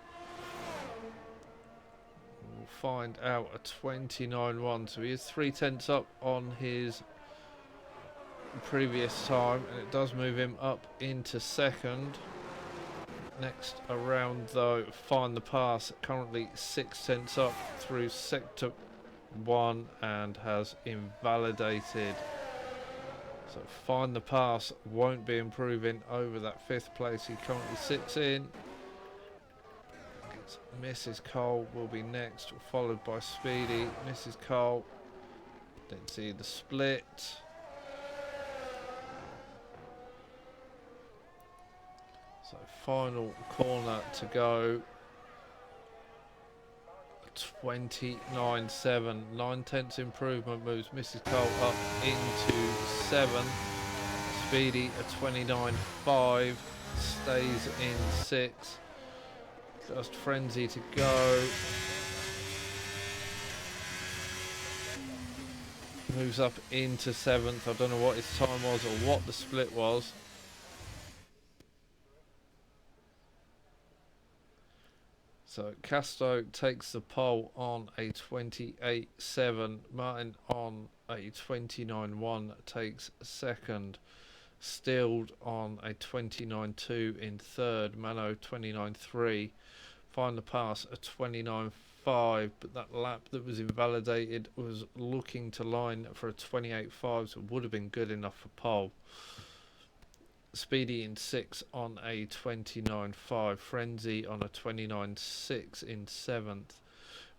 We'll find out a 29.1, so he is 3 tenths up on his previous time, and it does move him up into second. Next around though, Find the Pass, currently 6 tenths up through sector 1 and has invalidated. So Find the Pass won't be improving over that 5th place he currently sits in. Mrs. Cole will be next, followed by Speedy. Mrs. Cole, didn't see the split. So final corner to go. 29.7, 9/10 improvement moves Mrs. Cole up into 7th. Speedy a 29.5 stays in 6th. Just Frenzy to go. Moves up into 7th. I don't know what his time was or what the split was. So Casto takes the pole on a 28.7. Martin on a 29.1 takes 2nd. Stilled on a 29.2 in 3rd. Mano 29.3. Find the Pass a 29.5, but that lap that was invalidated was looking to line for a 28.5, so it would have been good enough for pole. Speedy in 6th on a 29.5. Frenzy on a 29.6 in 7th.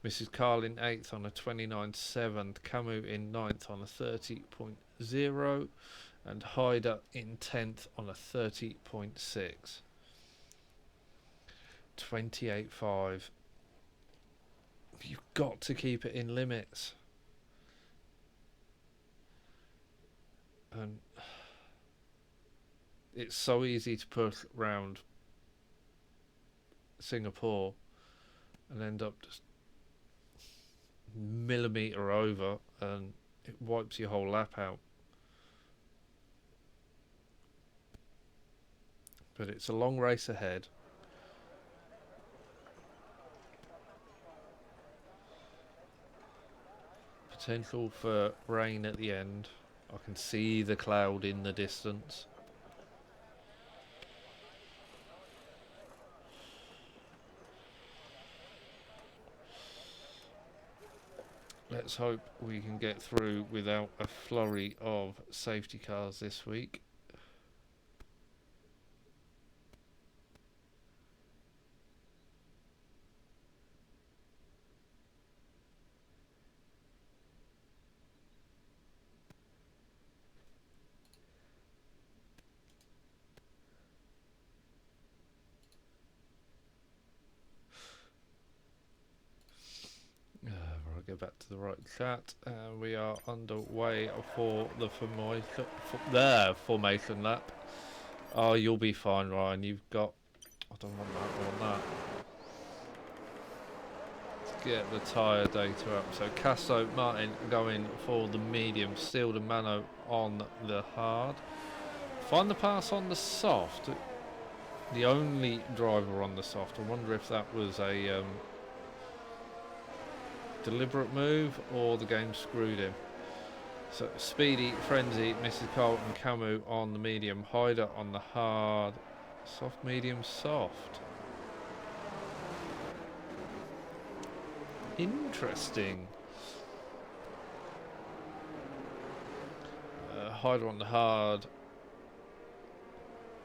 Mrs. Carl in 8th on a 29.7. Camus in 9th on a 30.0. And Hyder in 10th on a 30.6. 28.5. You've got to keep it in limits. And it's so easy to push round Singapore and end up just millimetre over, and it wipes your whole lap out. But it's a long race ahead. Potential for rain at the end. I can see the cloud in the distance. Let's hope we can get through without a flurry of safety cars this week. Go back to the right chat. We are underway for the formation lap. Oh, you'll be fine, Ryan. You've got... I don't want that, I want that. Let's get the tyre data up. So Casso, Martin going for the medium. Steele and Mano on the hard. Find the Pass on the soft. The only driver on the soft. I wonder if that was a... deliberate move or the game screwed him. So Speedy, Frenzy, Mrs. Cole and Camus on the medium, Hyder on the hard, soft, medium, soft. Interesting. Hyder on the hard,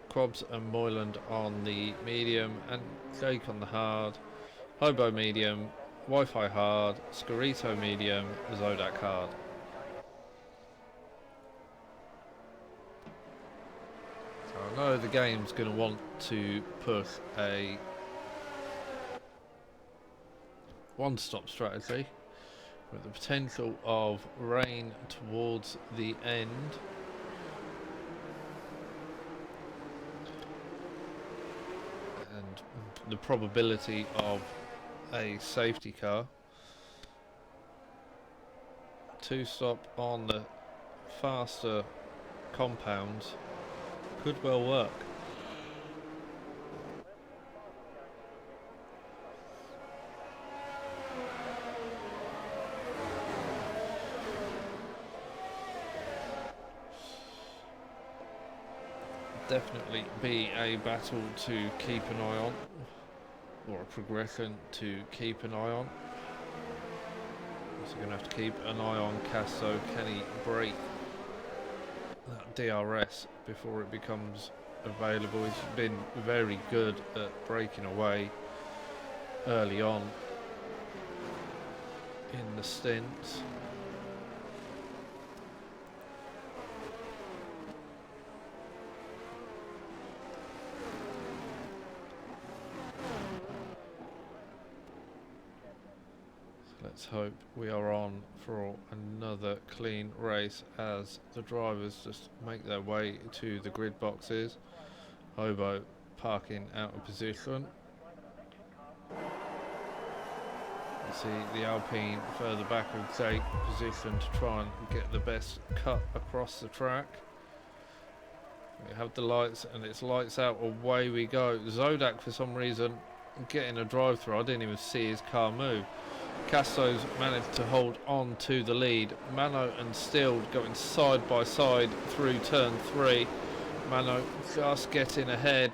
Quabs and Moyland on the medium, and Jake on the hard, Hobo medium, Wi-Fi hard, Scarito medium, Zodak hard. So I know the game's going to want to push a one-stop strategy with the potential of rain towards the end. And the probability of a safety car. 2-stop on the faster compounds could well work. definitely be a battle to keep an eye on, or a progression to keep an eye on. So going to have to keep an eye on Casso. Can he break that DRS before it becomes available? He's been very good at breaking away early on in the stints. Let's hope we are on for another clean race as the drivers just make their way to the grid boxes. Hobo parking out of position. You see the Alpine further back will take position to try and get the best cut across the track. We have the lights and it's lights out, away we go. Zodak for some reason getting a drive through. I didn't even see his car move. Casso's managed to hold on to the lead. Mano and Steele going side by side through turn 3. Mano just getting ahead.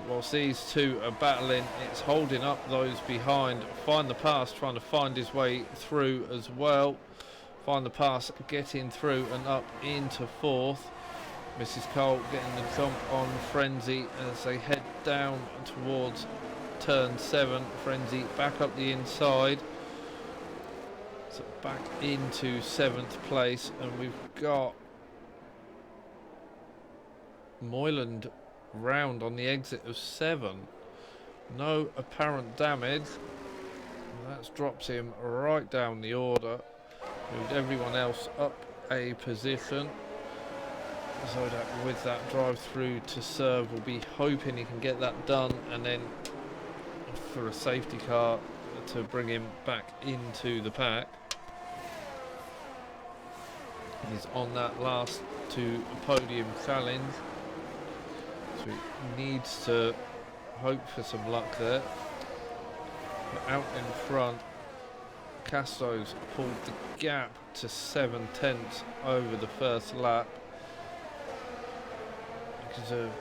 Whilst these two are battling, it's holding up those behind. Find the Pass trying to find his way through as well. Find the Pass getting through and up into 4th. Mrs. Cole getting the jump on Frenzy as they head down towards turn 7. Frenzy back up the inside. So back into 7th place, and we've got Moyland round on the exit of 7. No apparent damage. That drops him right down the order. Moved everyone else up a position. Zodak with that drive through to serve will be hoping he can get that done, and then for a safety car to bring him back into the pack. He's on that last to podium challenge, so he needs to hope for some luck there. But out in front, Casso's pulled the gap to 7/10 over the first lap because of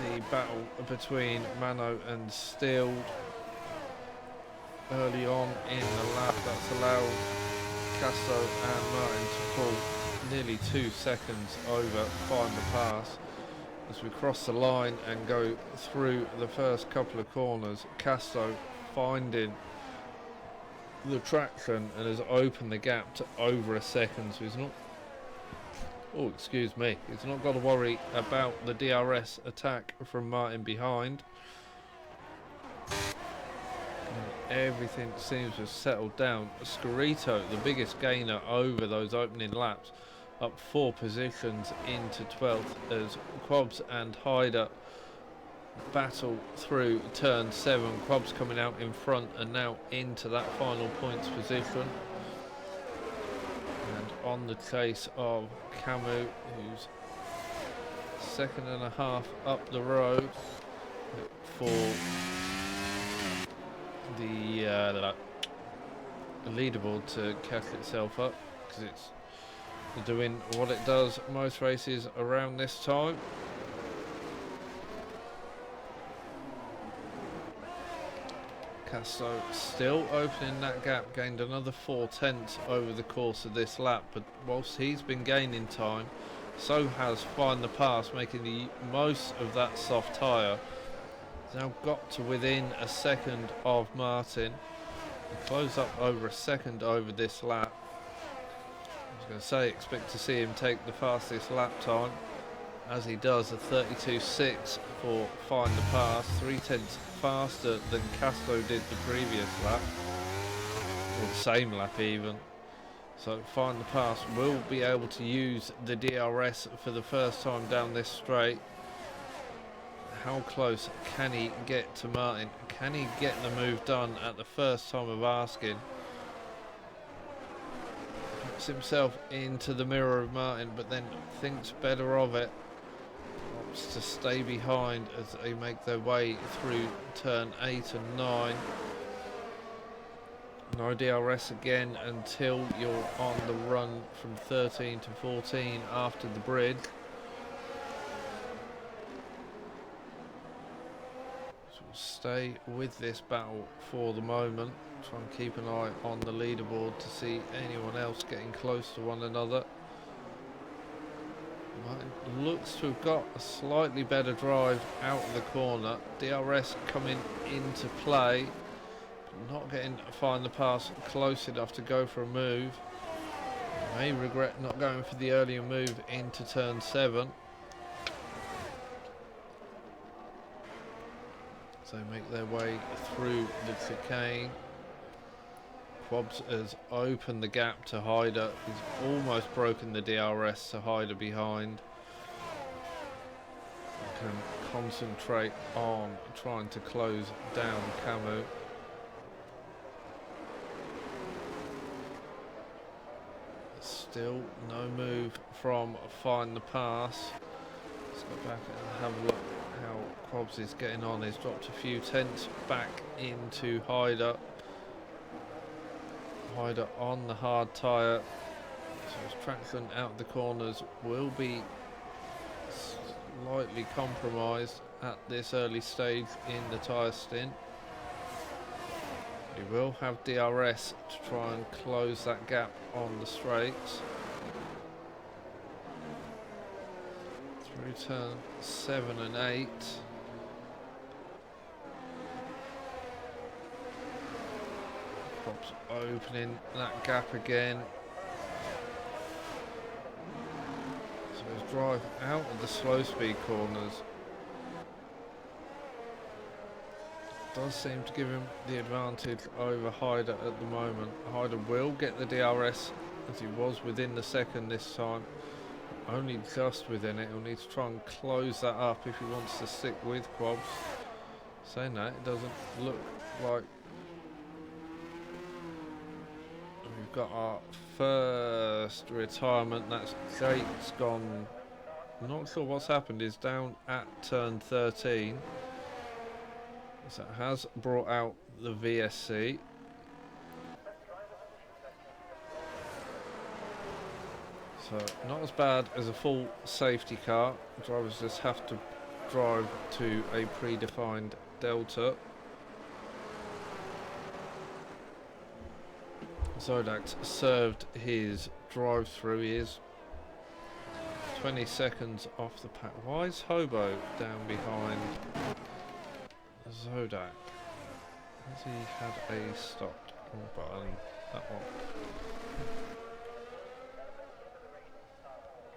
the battle between Mano and Steele early on in the lap. That's allowed Casso and Martin to pull nearly 2 seconds over Find the Pass. As we cross the line and go through the first couple of corners, Casso finding the traction and has opened the gap to over a second, so he's not, oh excuse me, he's not got to worry about the DRS attack from Martin behind. And everything seems to have settled down. Scarito, the biggest gainer over those opening laps, up 4 positions into 12th as Quabbs and Hyder battle through turn 7. Quabbs coming out in front and now into that final points position. And on the chase of Camus, who's 2.5 up the road for the leaderboard to catch itself up, because it's doing what it does most races around this time. Casso still opening that gap, gained another 4/10 over the course of this lap, but whilst he's been gaining time, so has Find the Pass, making the most of that soft tyre. He's now got to within a second of Martin, and close up over a second over this lap. I was going to say, expect to see him take the fastest lap time, as he does, a 32.6 for Find the Pass, 3/10 faster than Castro did the previous lap, or the same lap even. So Find the Pass will be able to use the DRS for the first time down this straight. How close can he get to Martin? Can he get the move done at the first time of asking? Puts himself into the mirror of Martin, but then thinks better of it. Wants to stay behind as they make their way through turn 8 and 9. No DRS again until you're on the run from 13 to 14 after the bridge. stay with this battle for the moment. Try and keep an eye on the leaderboard to see anyone else getting close to one another. It looks to have got a slightly better drive out of the corner. DRS coming into play, but not getting to find the pass close enough to go for a move. May regret not going for the earlier move into turn 7. So they make their way through the chicane. Quabbs has opened the gap to Hyder. He's almost broken the DRS to Hyder behind. He can concentrate on trying to close down Camus. Still no move from Find the Pass. Let's go back and have a look how Quabbs is getting on. He's dropped a few tenths back into Hyder. Hyder on the hard tyre, so his traction out the corners will be slightly compromised at this early stage in the tyre stint. He will have DRS to try and close that gap on the straights. Through turn 7 and 8. Quabbs opening that gap again. So his drive out of the slow speed corners does seem to give him the advantage over Hyder at the moment. Hyder will get the DRS as he was within the second this time. Only just within it. He'll need to try and close that up if he wants to stick with Quabbs. Saying that, it doesn't look like we've got our first retirement. That's Jake's gone. I'm not sure what's happened. He's down at turn 13. So it has brought out the VSC. So not as bad as a full safety car. Drivers just have to drive to a predefined delta. Zodak's served his drive through. He is 20 seconds off the pack. Why is Hobo down behind Zodak? Has he had a stopped button? That one.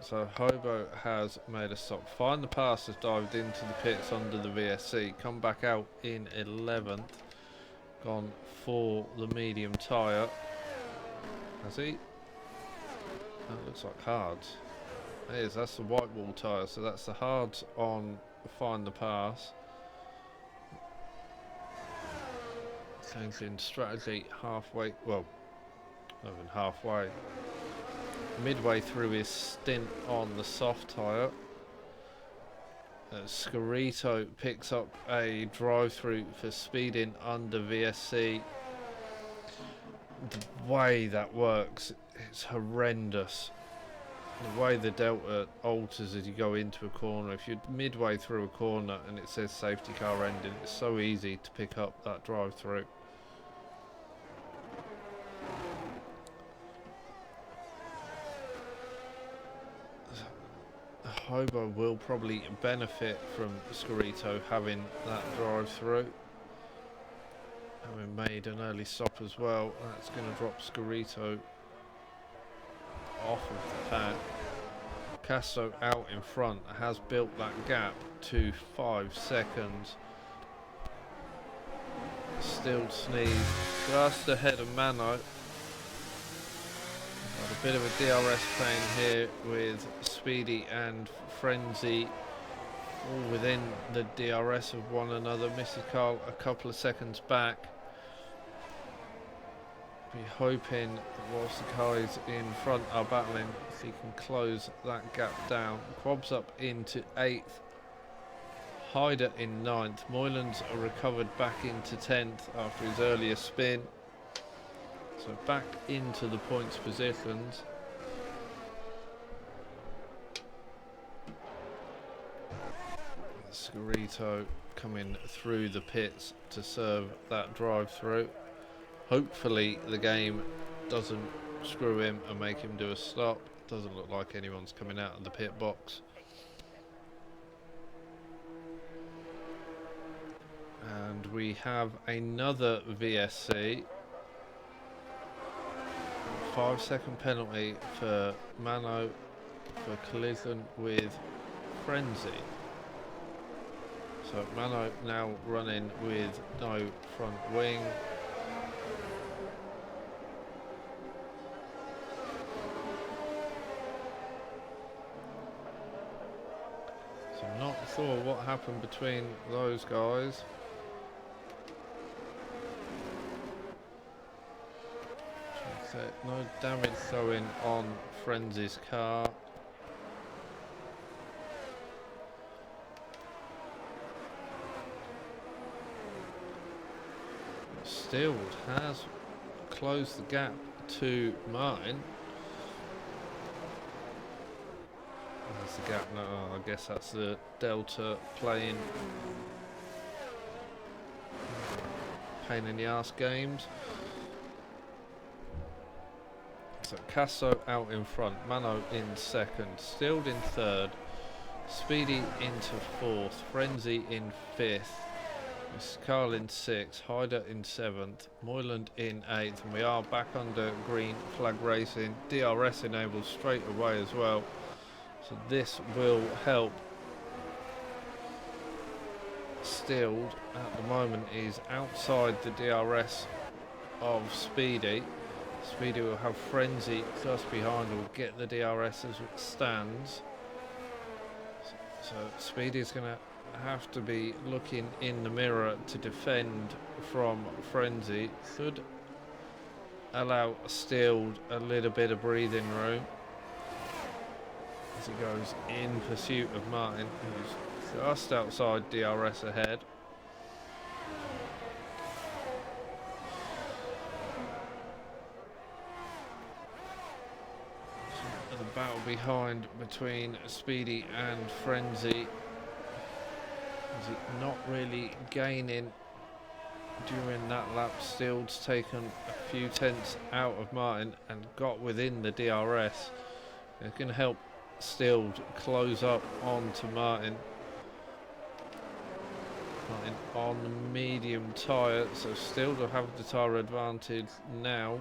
So Hobo has made a stop. Find the Pass has dived into the pits under the VSC. Come back out in 11th. Gone for the medium tyre. Has he? That looks like hards. It is, that's the white wall tyre, so that's the hards on Find the Pass. Changing strategy halfway, well, not even halfway. Midway through his stint on the soft tyre. Scarito picks up a drive-through for speeding under VSC. The way that works, it's horrendous. The way the delta alters as you go into a corner. If you're midway through a corner and it says safety car ending, it's so easy to pick up that drive-through. Hobo will probably benefit from Scarito having that drive through. Having made an early stop as well, that's going to drop Scarito off of the pack. Casto out in front has built that gap to 5 seconds. Still Sneeze just ahead of Mano. Got a bit of a DRS pain here with Speedy and Frenzy all within the DRS of one another. Mrs. Carl a couple of seconds back. Be hoping that whilst the guys in front are battling, if he can close that gap down. Quabbs up into 8th. Hyder in 9th. Moylan's recovered back into 10th after his earlier spin. So back into the points positions. Scarito coming through the pits to serve that drive through. Hopefully the game doesn't screw him and make him do a stop. Doesn't look like anyone's coming out of the pit box. And we have another VSC. 5-second penalty for Mano for collision with Frenzy. So Mano now running with no front wing. So I'm not sure what happened between those guys. No damage going on Frenzy's car. Still has closed the gap to Martin. There's the gap now. Oh, I guess that's the Delta playing pain in the arse games. So Casso out in front, Mano in second, Stilled in third, Speedy into fourth, Frenzy in fifth, Carl in sixth, Hyder in seventh, Moyland in eighth, and we are back under green flag racing. DRS enabled straight away as well, so this will help. Stilled at the moment is outside the DRS of Speedy. Speedy will have Frenzy just behind, will get the DRS as it stands. So Speedy's going to have to be looking in the mirror to defend from Frenzy. Should allow Stilled a little bit of breathing room as he goes in pursuit of Martin, who's just outside DRS ahead. The battle behind between Speedy and Frenzy. Is it not really gaining during that lap? Still's taken a few tenths out of Martin and got within the DRS. It's going to help Stilled close up onto Martin. Martin on the medium tyre, so Stilled will have the tyre advantage now.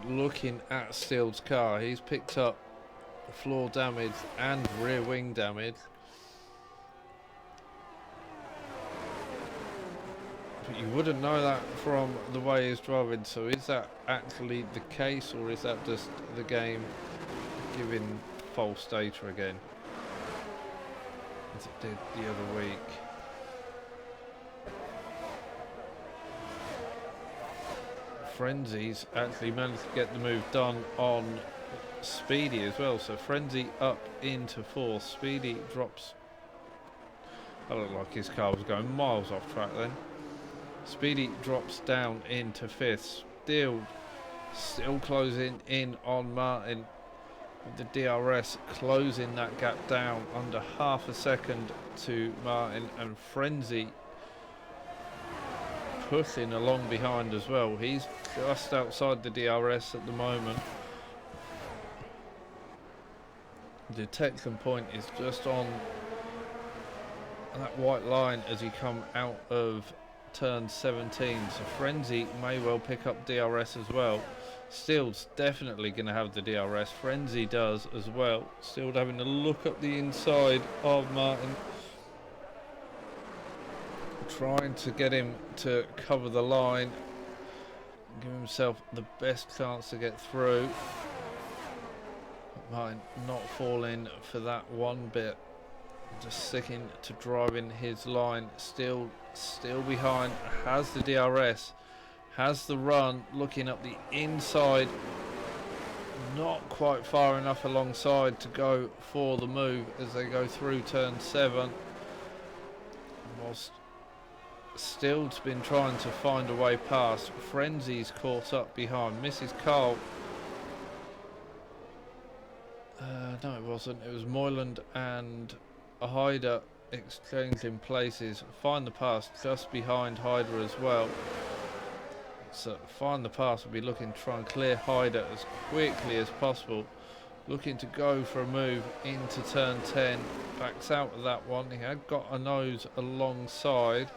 Looking at Stilled's car, he's picked up floor damage and rear wing damage. But you wouldn't know that from the way he's driving, so is that actually the case, or is that just the game giving false data again, as it did the other week? Frenzy's actually managed to get the move done on Speedy as well, so Frenzy up into fourth. Speedy drops. I look like his car was going miles off track then. Speedy drops down into fifth. Still closing in on Martin with the DRS, closing that gap down under half a second to Martin, and Frenzy pushing along behind as well. He's just outside the DRS at the moment. The detection point is just on that white line as you come out of turn 17, so Frenzy may well pick up DRS as well. Still's definitely going to have the DRS. Frenzy does as well. Still having a look up the inside of Martin, trying to get him to cover the line, give himself the best chance to get through. Martin not falling for that one bit, just sticking to driving his line. Still behind, has the DRS, has the run, looking up the inside, not quite far enough alongside to go for the move as they go through turn 7. Whilst Still's been trying to find a way past, Frenzy's caught up behind. Mrs. Carl No, it wasn't. It was Moyland and Hyder exchanging places. Find the pass just behind Hyder as well. So find the pass will be looking to try and clear Hyder as quickly as possible. Looking to go for a move into turn 10. Backs out of that one. He had got a nose alongside.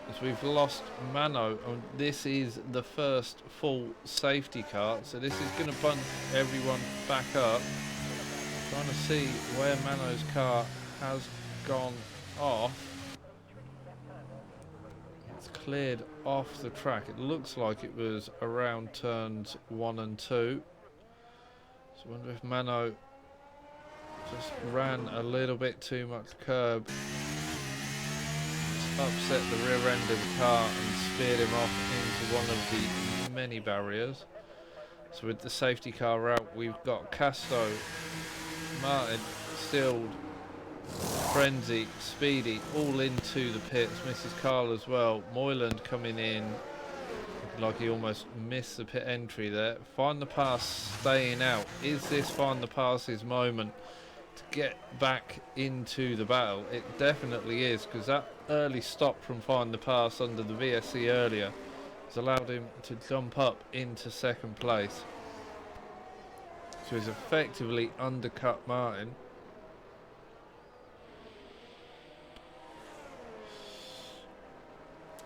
As we've lost Mano, and this is the first full safety car, so this is going to bunch everyone back up. Trying to see where Mano's car has gone off. It's cleared off the track. It looks like it was around turns 1 and 2. So I wonder if Mano just ran a little bit too much curb. Upset the rear end of the car and speared him off into one of the many barriers. So with the safety car out, we've got Casto, Martin, Stilled, Frenzy, Speedy all into the pits. Mrs. Carl as well. Moyland coming in, looking like he almost missed the pit entry there. Find the pass staying out. Is this Find the Pass's moment to get back into the battle? It definitely is, because that early stop from Find the Pass under the VSC earlier has allowed him to jump up into second place. So he's effectively undercut Martin.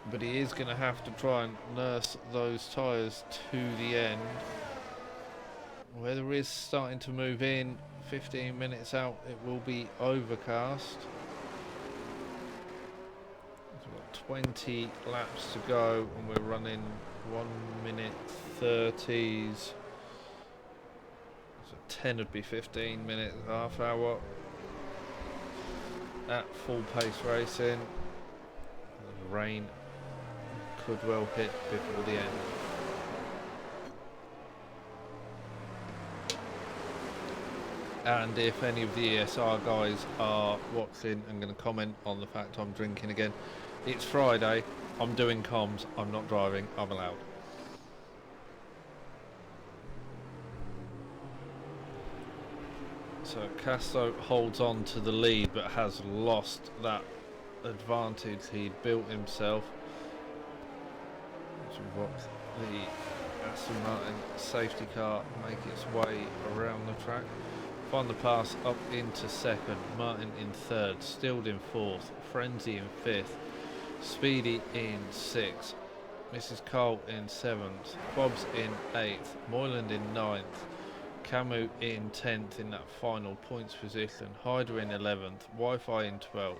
But he is going to have to try and nurse those tyres to the end. Weather is starting to move in. 15 minutes out, it will be overcast. We've got 20 laps to go, and we're running 1 minute 30s. So 10 would be 15 minutes, half hour. At full pace racing. The rain could well hit before the end. And if any of the ESR guys are watching and going to comment on the fact I'm drinking again, it's Friday, I'm doing comms, I'm not driving, I'm allowed. So Casto holds on to the lead but has lost that advantage he'd built himself. So watch the Aston Martin safety car make its way around the track. Find the Pass up into second, Martin in third, Stilled in fourth, Frenzy in fifth, Speedy in sixth, Mrs. Cole in seventh, Bob's in eighth, Moyland in ninth, Camus in 10th in that final points position, Hyder in 11th, Wi-Fi in 12th,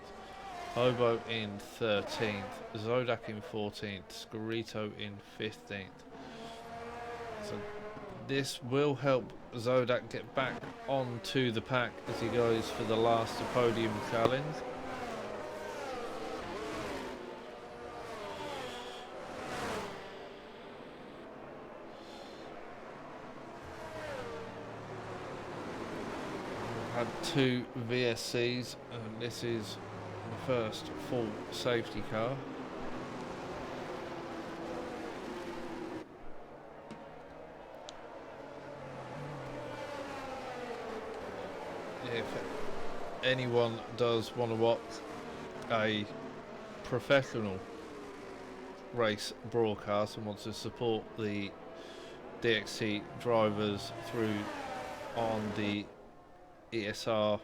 Hobo in 13th, Zodak in 14th, Scorito in 15th. So this will help Zodak get back onto the pack as he goes for the last podium challenge. We've had 2 VSCs and this is the first full safety car. If anyone does want to watch a professional race broadcast and wants to support the DXT drivers through on the ESR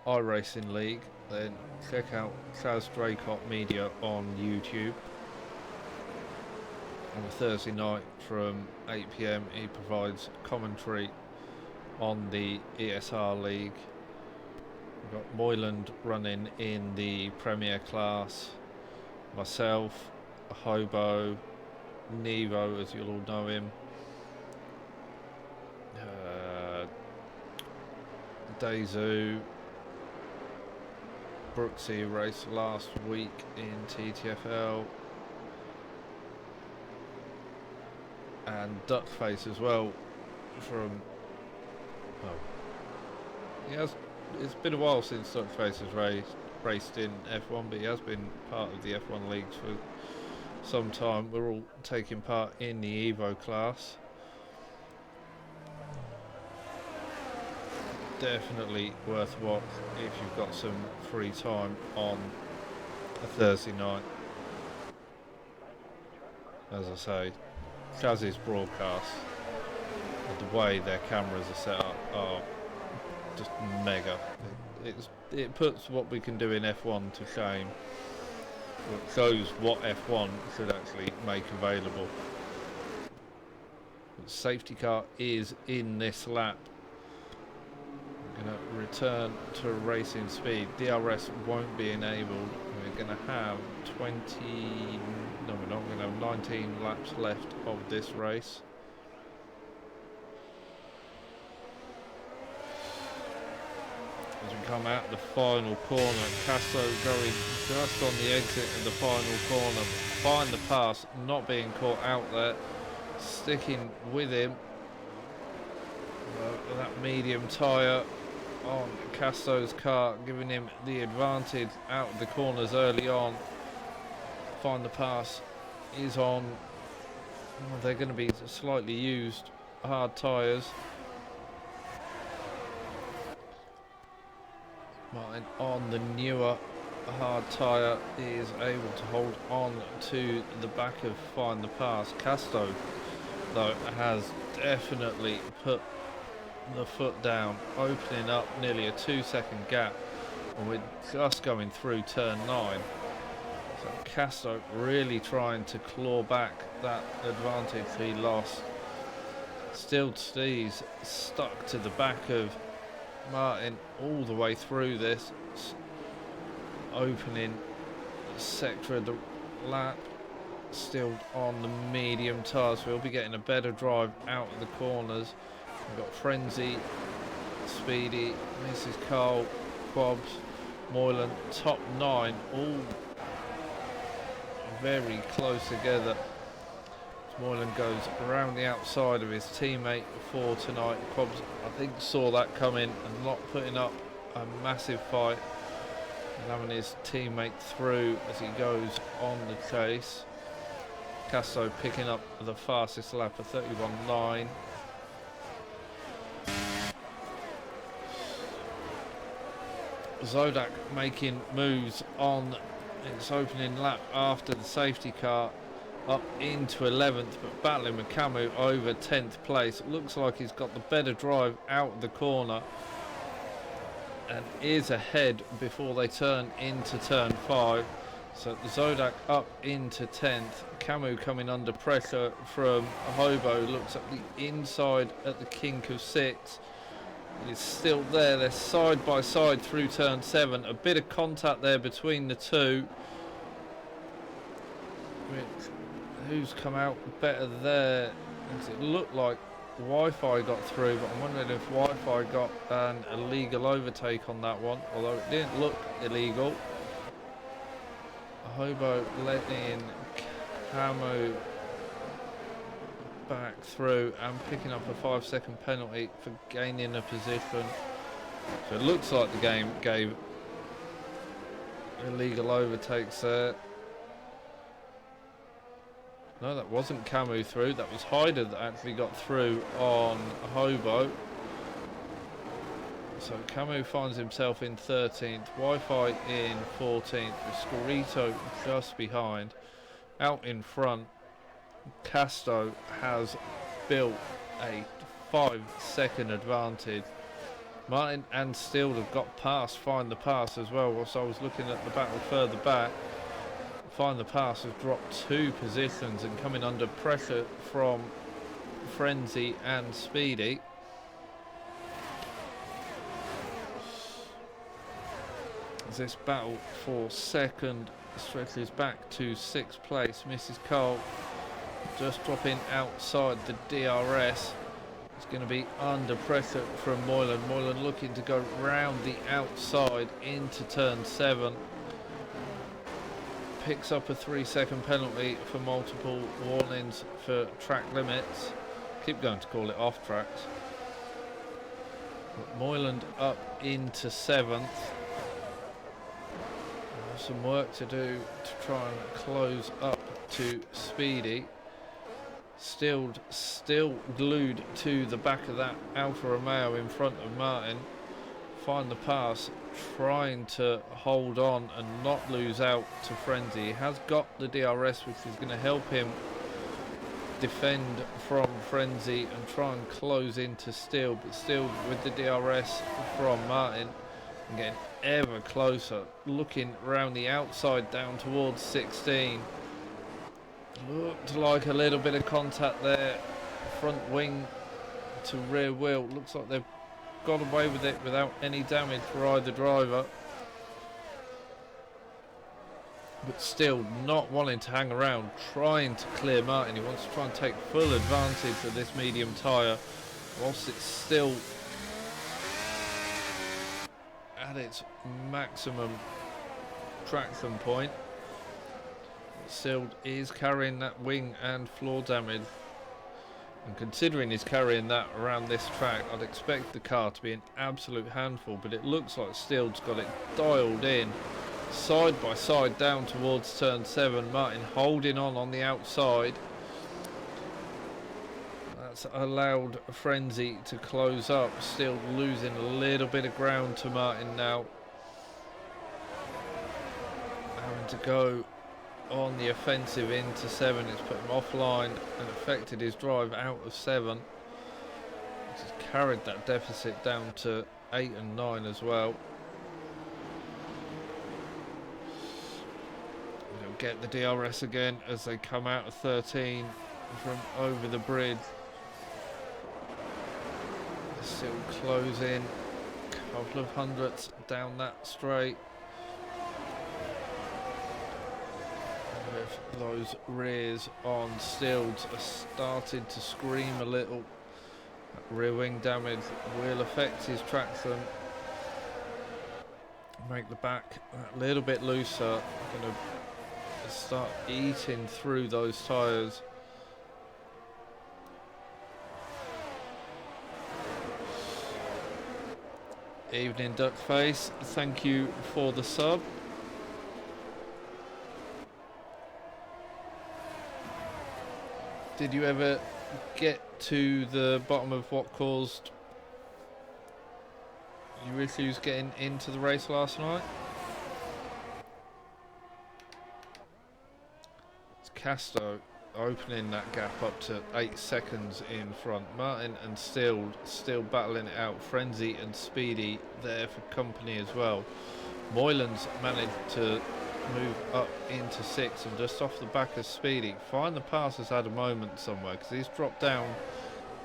iRacing League, then check out Chaz Draycott Media on YouTube. On a Thursday night from 8 PM he provides commentary on the ESR League. We've got Moyland running in the Premier class, myself, Hobo, Nevo as you'll all know him, Dazoo, Brooksy raced last week in TTFL, and Duckface as well from it's been a while since Duckface has raced in F1, but he has been part of the F1 leagues for some time. We're all taking part in the Evo class. definitely worth a watch if you've got some free time on a Thursday night. As I say, Chaz's broadcasts and the way their cameras are set up are just mega. It puts what we can do in F1 to shame. It shows what F1 should actually make available. The safety car is in this lap. We're going to return to racing speed. DRS won't be enabled. We're going to have 20... No, we're not. We're going to have 19 laps left of this race. As we come out the final corner, Castro going just on the exit of the final corner. Find the pass, not being caught out there. Sticking with him. That medium tyre on Castro's car, giving him the advantage out of the corners early on. Find the pass is on. Well, they're going to be slightly used hard tyres. Martin on the newer hard tyre is able to hold on to the back of Find the Pass. Castro, though, has definitely put the foot down, opening up nearly a 2-second gap, and we're just going through turn 9. So Castro really trying to claw back that advantage he lost. Still Steve's stuck to the back of Martin all the way through this opening sector of the lap. Still on the medium tyres, we'll be getting a better drive out of the corners. We've got Frenzy, Speedy, Mrs. Cole, Quabbs, Moylan, top 9, all very close together. Moylan goes around the outside of his teammate for tonight. Quabbs, I think, saw that coming and not putting up a massive fight and having his teammate through as he goes on the chase. Castro picking up the fastest lap of 31.9. Zodak making moves on its opening lap after the safety car, up into 11th, but battling with Camus over 10th place. It looks like he's got the better drive out of the corner and is ahead before they turn into turn 5. So Zodak up into 10th. Camus coming under pressure from Hobo, looks at the inside at the kink of 6. It's still there. They're side by side through turn 7. A bit of contact there between the two. Who's come out better there? It looked like Wi-Fi got through, but I'm wondering if Wi-Fi got an illegal overtake on that one, although it didn't look illegal. Hobo letting Camo back through and picking up a 5-second penalty for gaining a position. So it looks like the game gave illegal overtakes there. No, that wasn't Camus through, that was Hyder that actually got through on Hobo. So Camus finds himself in 13th, Wi-Fi in 14th, with Scorito just behind. Out in front, Casto has built a 5-second advantage. Martin and Steele have got past Find the Pass as well, whilst I was looking at the battle further back. Find the Pass has dropped 2 positions and coming under pressure from Frenzy and Speedy. As this battle for second stretches back to 6th place, Mrs. Cole just dropping outside the DRS. It's going to be under pressure from Moylan. Moylan looking to go round the outside into turn 7. Picks up a 3-second penalty for multiple warnings for track limits. Keep going to call it off tracks. But Moylan up into 7th. Some work to do to try and close up to Speedy. Still glued to the back of that Alfa Romeo in front of Martin. find the pass, trying to hold on and not lose out to Frenzy. He has got the DRS, which is going to help him defend from Frenzy and try and close into Steele, but still with the DRS from Martin and getting ever closer, looking around the outside down towards 16. Looked like a little bit of contact there, front wing to rear wheel. Looks like they've got away with it without any damage for either driver, but still not wanting to hang around, trying to clear Martin. He wants to try and take full advantage of this medium tyre whilst it's still at its maximum traction point. Still is carrying that wing and floor damage, and considering he's carrying that around this track, I'd expect the car to be an absolute handful, but it looks like Steele's got it dialed in side by side down towards turn 7. Martin holding on the outside. That's allowed Frenzy to close up. Still losing a little bit of ground to Martin now, having to go on the offensive into 7. It's put him offline and affected his drive out of 7. It's carried that deficit down to 8 and 9 as well. They'll get the DRS again as they come out of 13 from over the bridge. They're still closing a couple of hundredths down that straight. With those rears on, Steels are starting to scream a little. That rear wing damage will affect his traction, make the back a little bit looser. Going to start eating through those tyres. Evening Duckface, thank you for the sub. Did you ever get to the bottom of what caused your issues getting into the race last night? It's Casto opening that gap up to 8 seconds in front. Martin and Steele still battling it out. Frenzy and Speedy there for company as well. Moylan's managed to move up into 6 and just off the back of Speedy. Find the Pass has had a moment somewhere because he's dropped down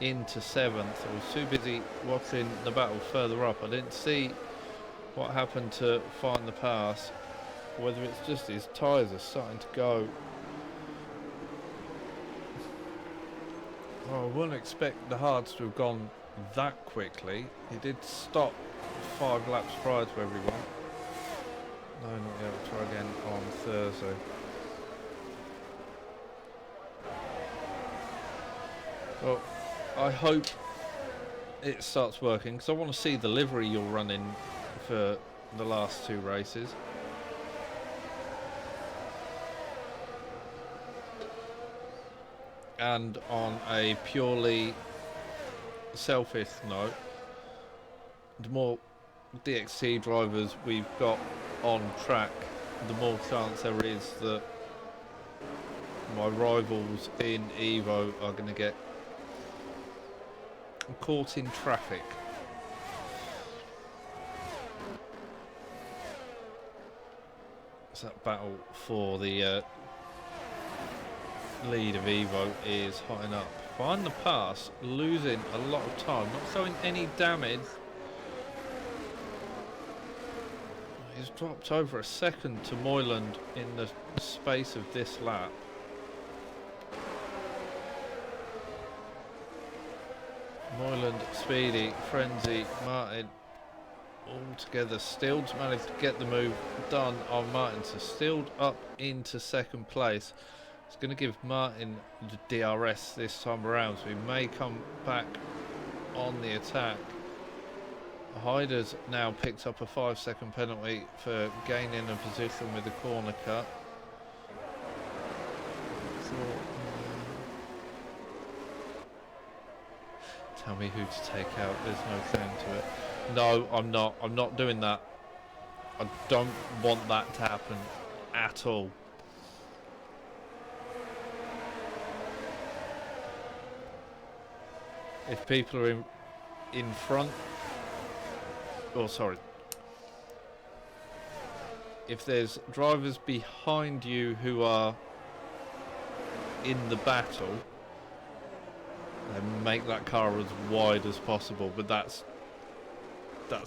into 7th. I was too busy watching the battle further up. I didn't see what happened to Find the Pass, whether it's just his tyres are starting to go. Well, I wouldn't expect the hards to have gone that quickly. He did stop 5 laps prior to everyone. No, not yet. We'll try again on Thursday. Well, I hope it starts working because I want to see the livery you're running for the last 2 races. And on a purely selfish note, the more DXT drivers we've got on track, the more chance there is that my rivals in Evo are going to get caught in traffic. So that battle for the lead of Evo is hotting up. Find the Pass losing a lot of time, not showing any damage. He's dropped over a second to Moyland in the space of this lap. Moyland, Speedy, Frenzy, Martin all together. Steele's managed to get the move done on Martin, so Steele up into 2nd place. It's going to give Martin the DRS this time around, so he may come back on the attack. Hyder's now picked up a 5-second penalty for gaining a position with the corner cut. Tell me who to take out, there's no shame to it. No, I'm not. I'm not doing that. I don't want that to happen at all. If people are in front, oh sorry, if there's drivers behind you who are in the battle, then make that car as wide as possible. But that's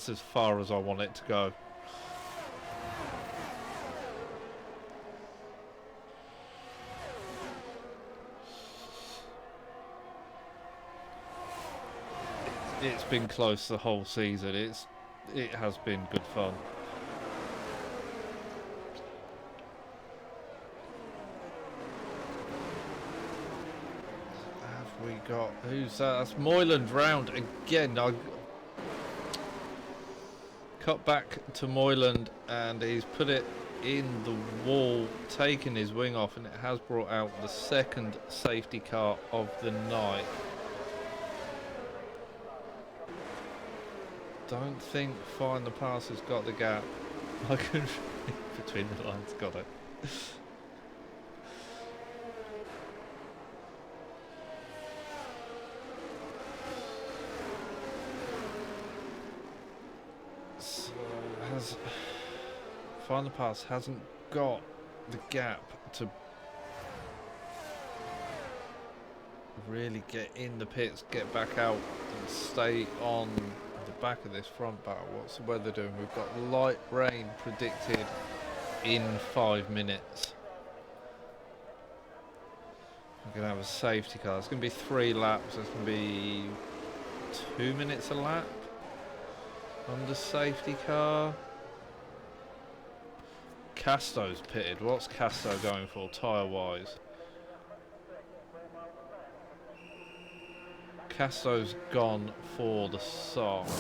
as far as I want it to go. It's been close the whole season. It has been good fun. Have we got who's that? That's Moyland round again. I cut back to Moyland and he's put it in the wall, taking his wing off, and it has brought out the second safety car of the night. Don't think Find the Pass has got the gap. I can read between the lines, got it. So Find the Pass hasn't got the gap to really get in the pits, get back out and stay on the back of this front battle. What's the weather doing? We've got light rain predicted in 5 minutes. We're going to have a safety car. It's going to be 3 laps. It's going to be 2 minutes a lap under safety car. Casto's pitted. What's Casto going for tyre wise? Casto's gone for the soft.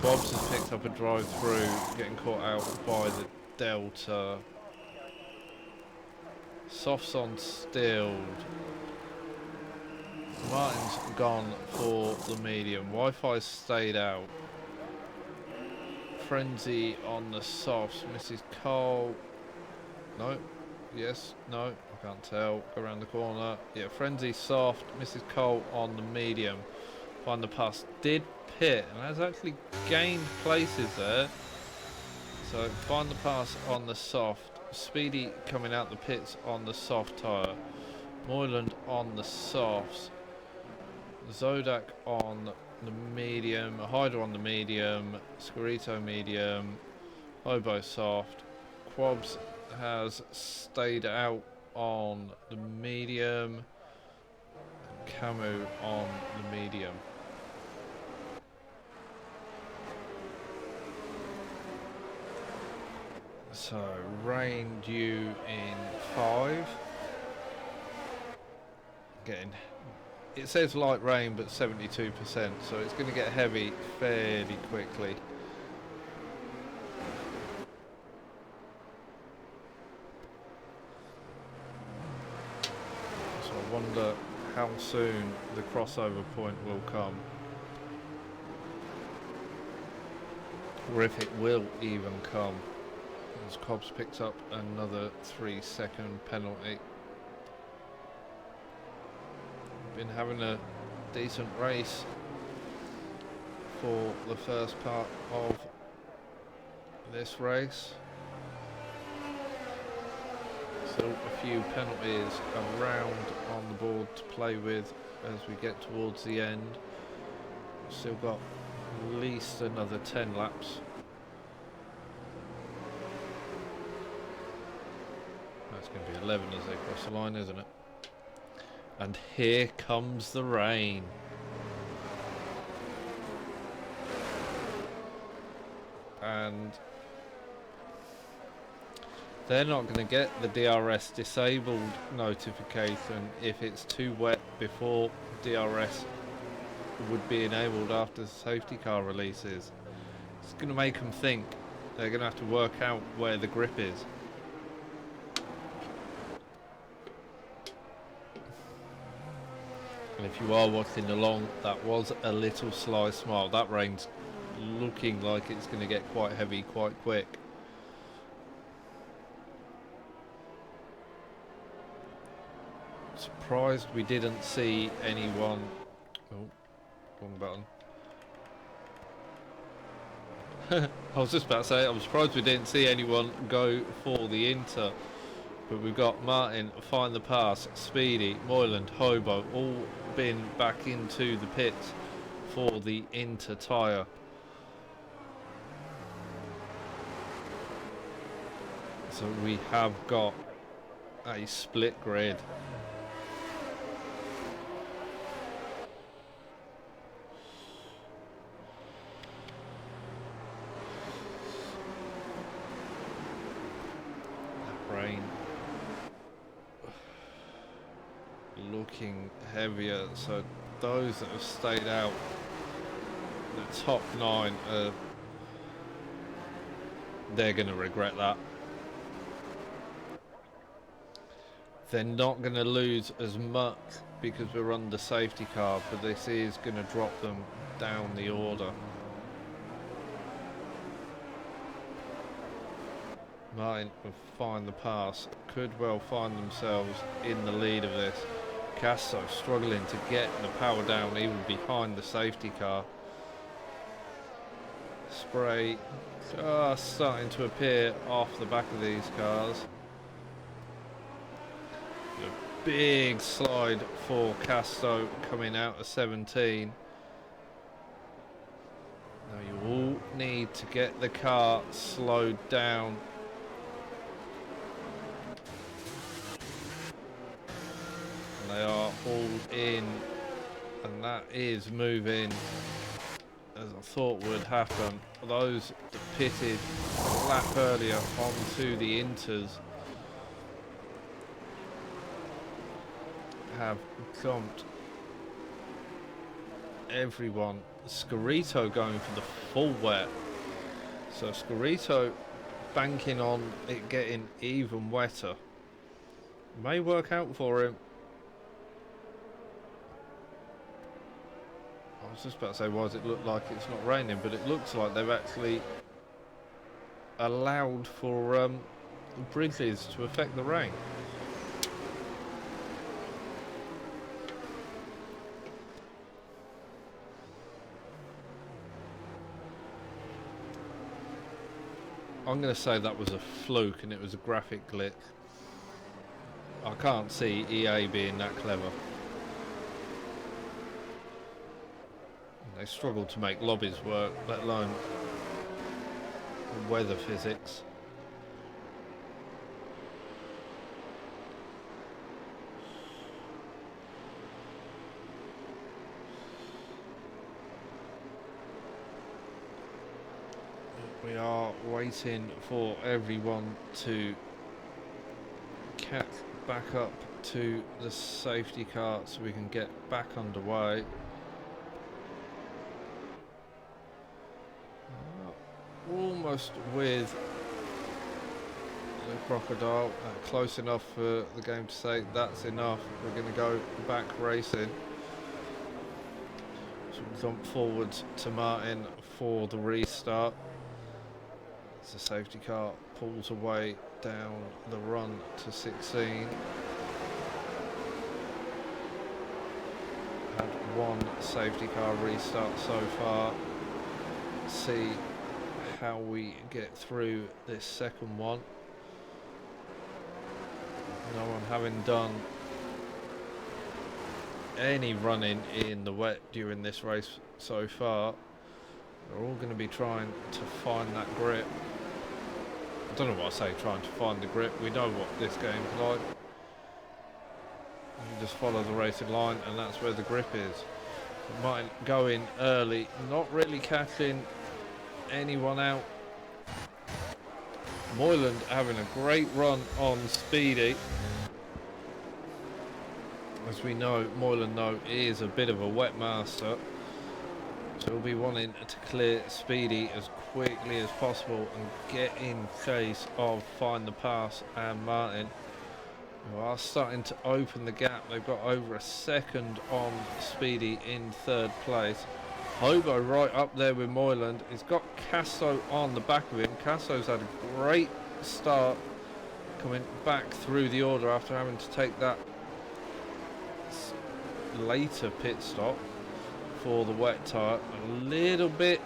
Bobs has picked up a drive through, getting caught out by the Delta. Soft's on stilled. Martin's gone for the medium. Wi-Fi's stayed out. Frenzy on the softs. Mrs. Cole. No. Yes. No. I can't tell. Go around the corner. Yeah. Frenzy soft. Mrs. Cole on the medium. Find the Pass did pit and has actually gained places there. So Find the Pass on the soft. Speedy coming out the pits on the soft tyre. Moyland on the softs. Zodak on the medium. Hyder on the medium. Scarito medium. Hobo soft. Quabs has stayed out on the medium. And Camu on the medium. So, rain due in 5. Getting, it says light rain, but 72%, so it's going to get heavy fairly quickly. So I wonder how soon the crossover point will come, or if it will even come. As Cobbs picks up another 3-second penalty. Been having a decent race for the first part of this race. Still a few penalties around on the board to play with as we get towards the end. Still got at least another 10 laps. That's going to be 11 as they cross the line, isn't it? And here comes the rain. And they're not going to get the DRS disabled notification if it's too wet before DRS would be enabled after the safety car releases. It's going to make them think they're going to have to work out where the grip is. And if you are watching along, that was a little sly smile. That rain's looking like it's going to get quite heavy quite quick. Surprised we didn't see anyone. Oh, wrong button. I was just about to say, I'm surprised we didn't see anyone go for the Inter. But we've got Martin, Find the Pass, Speedy, Moyland, Hobo, all been back into the pits for the Inter tyre. So we have got a split grid. Rain looking heavier, so those that have stayed out, the top 9, they're going to regret that. They're not going to lose as much because we're under safety car, but this is going to drop them down the order. Martin will Find the Pass, could well find themselves in the lead of this. Castro struggling to get the power down even behind the safety car. Spray just starting to appear off the back of these cars. A big slide for Castro coming out of 17. Now you all need to get the car slowed down. They are all in, and that is moving as I thought would happen. Those that pitted a lap earlier onto the Inters have jumped everyone. Scarito going for the full wet, so Scarito banking on it getting even wetter. May work out for him. I was just about to say, why does it look like it's not raining? But it looks like they've actually allowed for bridges to affect the rain. I'm going to say that was a fluke and it was a graphic glitch. I can't see EA being that clever. They struggle to make lobbies work, let alone weather physics. We are waiting for everyone to catch back up to the safety car so we can get back underway. Almost with the crocodile, close enough for the game to say that's enough. We're going to go back racing. So we jump forwards to Martin for the restart. As the safety car pulls away down the run to 16. Had one safety car restart so far. See how we get through this second one. No one having done any running in the wet during this race so far. We're all going to be trying to find that grip. I don't know what I say, trying to find the grip. We know what this game's like. You just follow the racing line and that's where the grip is. Might go in early, not really catching anyone out. Moyland having a great run on Speedy. As we know, Moyland is a bit of a wet master, so we'll be wanting to clear Speedy as quickly as possible and get in chase of Find the Pass and Martin, who are starting to open the gap. They've got over a second on Speedy in third place. Hobo right up there with Moyland. He's got Casso on the back of him. Casso's had a great start coming back through the order after having to take that later pit stop for the wet tyre. A little bit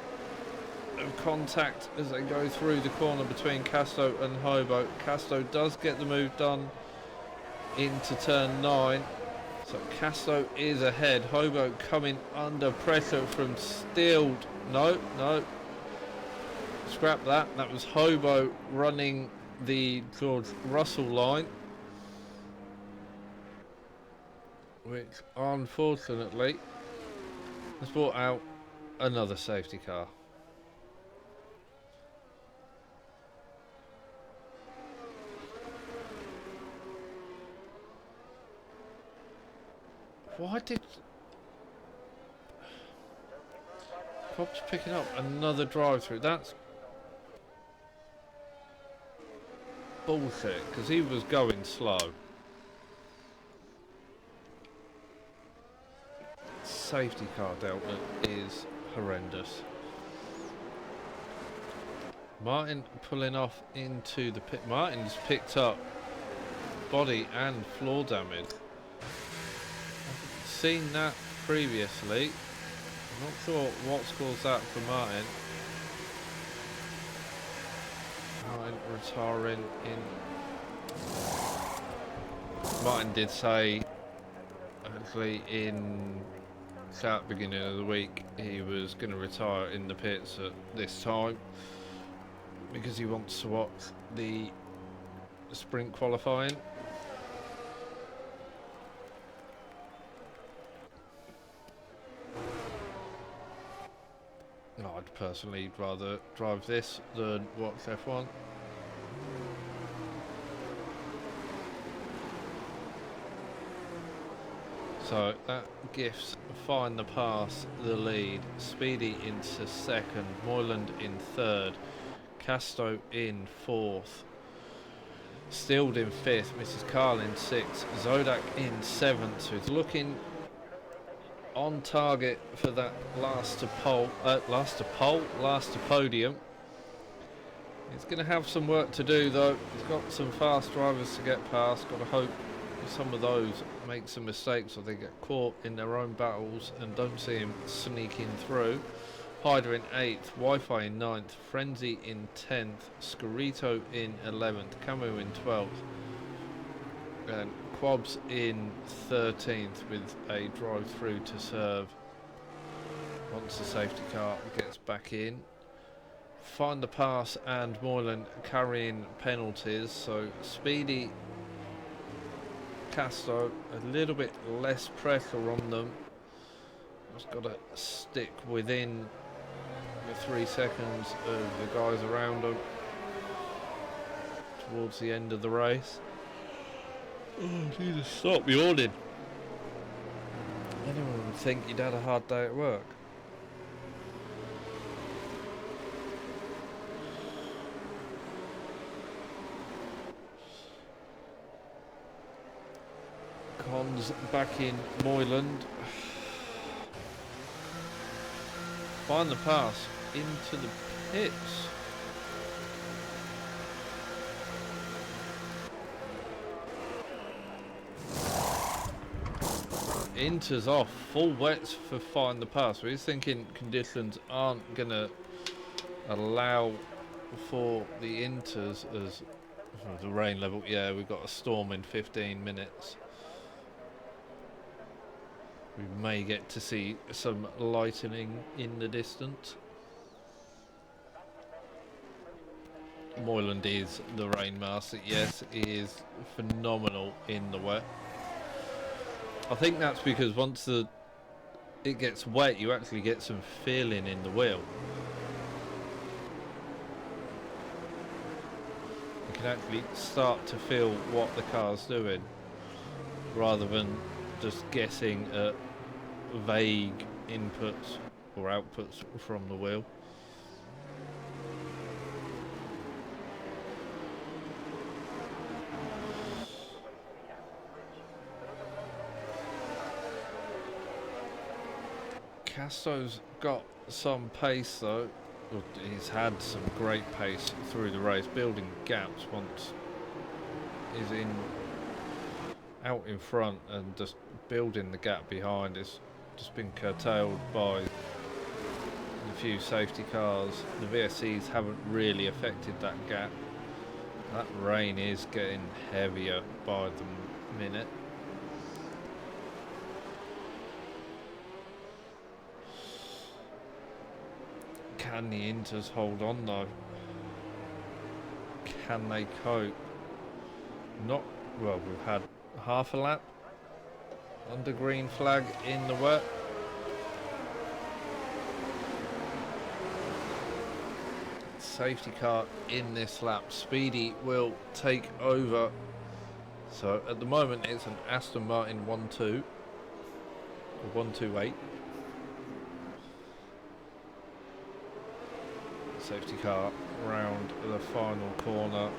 of contact as they go through the corner between Casso and Hobo. Casso does get the move done into turn 9. So Casso is ahead. Hobo coming under pressure from Steeled. No. Scrap that. That was Hobo running the George Russell line, which unfortunately has brought out another safety car. Why did Cobb's picking up another drive through? That's bullshit, because he was going slow. Safety car delta is horrendous. Martin pulling off into the pit. Martin's picked up body and floor damage. Seen that previously. I'm not sure what's caused that for Martin. Martin retiring in. Martin did say actually in that beginning of the week he was going to retire in the pits at this time because he wants to watch the sprint qualifying. I'd personally rather drive this than watch F1. So that gives Find the Pass the lead. Speedy into second, Moyland in third, Casto in fourth, Steeled in fifth, Mrs. Carl in sixth, Zodak in seventh. So it's looking on target for that last to podium. He's going to have some work to do though. He's got some fast drivers to get past. Got to hope some of those make some mistakes or they get caught in their own battles and don't see him sneaking through. Hyder in 8th, Wi-Fi in 9th, Frenzy in 10th, Scorito in 11th, Camu in 12th, and Quabs in 13th with a drive through to serve once the safety car gets back in. Find the Pass and Moyland carrying penalties, so Speedy, Casto, a little bit less pressure on them. Just got to stick within the 3 seconds of the guys around them towards the end of the race. Oh Jesus, stop yawning. Anyone would think you'd had a hard day at work. Cons back in Moyland. Find the Pass into the pits. Inters off, full wets for Find the Pass. We're thinking conditions aren't going to allow for the inters as the rain level. Yeah, we've got a storm in 15 minutes. We may get to see some lightning in the distance. Moyland is the rain master. Yes, he is phenomenal in the wet. I think that's because once it gets wet, you actually get some feeling in the wheel. You can actually start to feel what the car's doing, rather than just guessing at vague inputs or outputs from the wheel. Casto's got some pace though. Well, he's had some great pace through the race, building gaps once he's out in front, and just building the gap behind is just been curtailed by the few safety cars. The VSCs haven't really affected that gap. That rain is getting heavier by the minute. Can the Inters hold on though? Can they cope? Not well. We've had half a lap under green flag in the wet. Safety car in this lap. Speedy will take over. So at the moment it's an Aston Martin 1-2 or 128. Safety car round the final corner.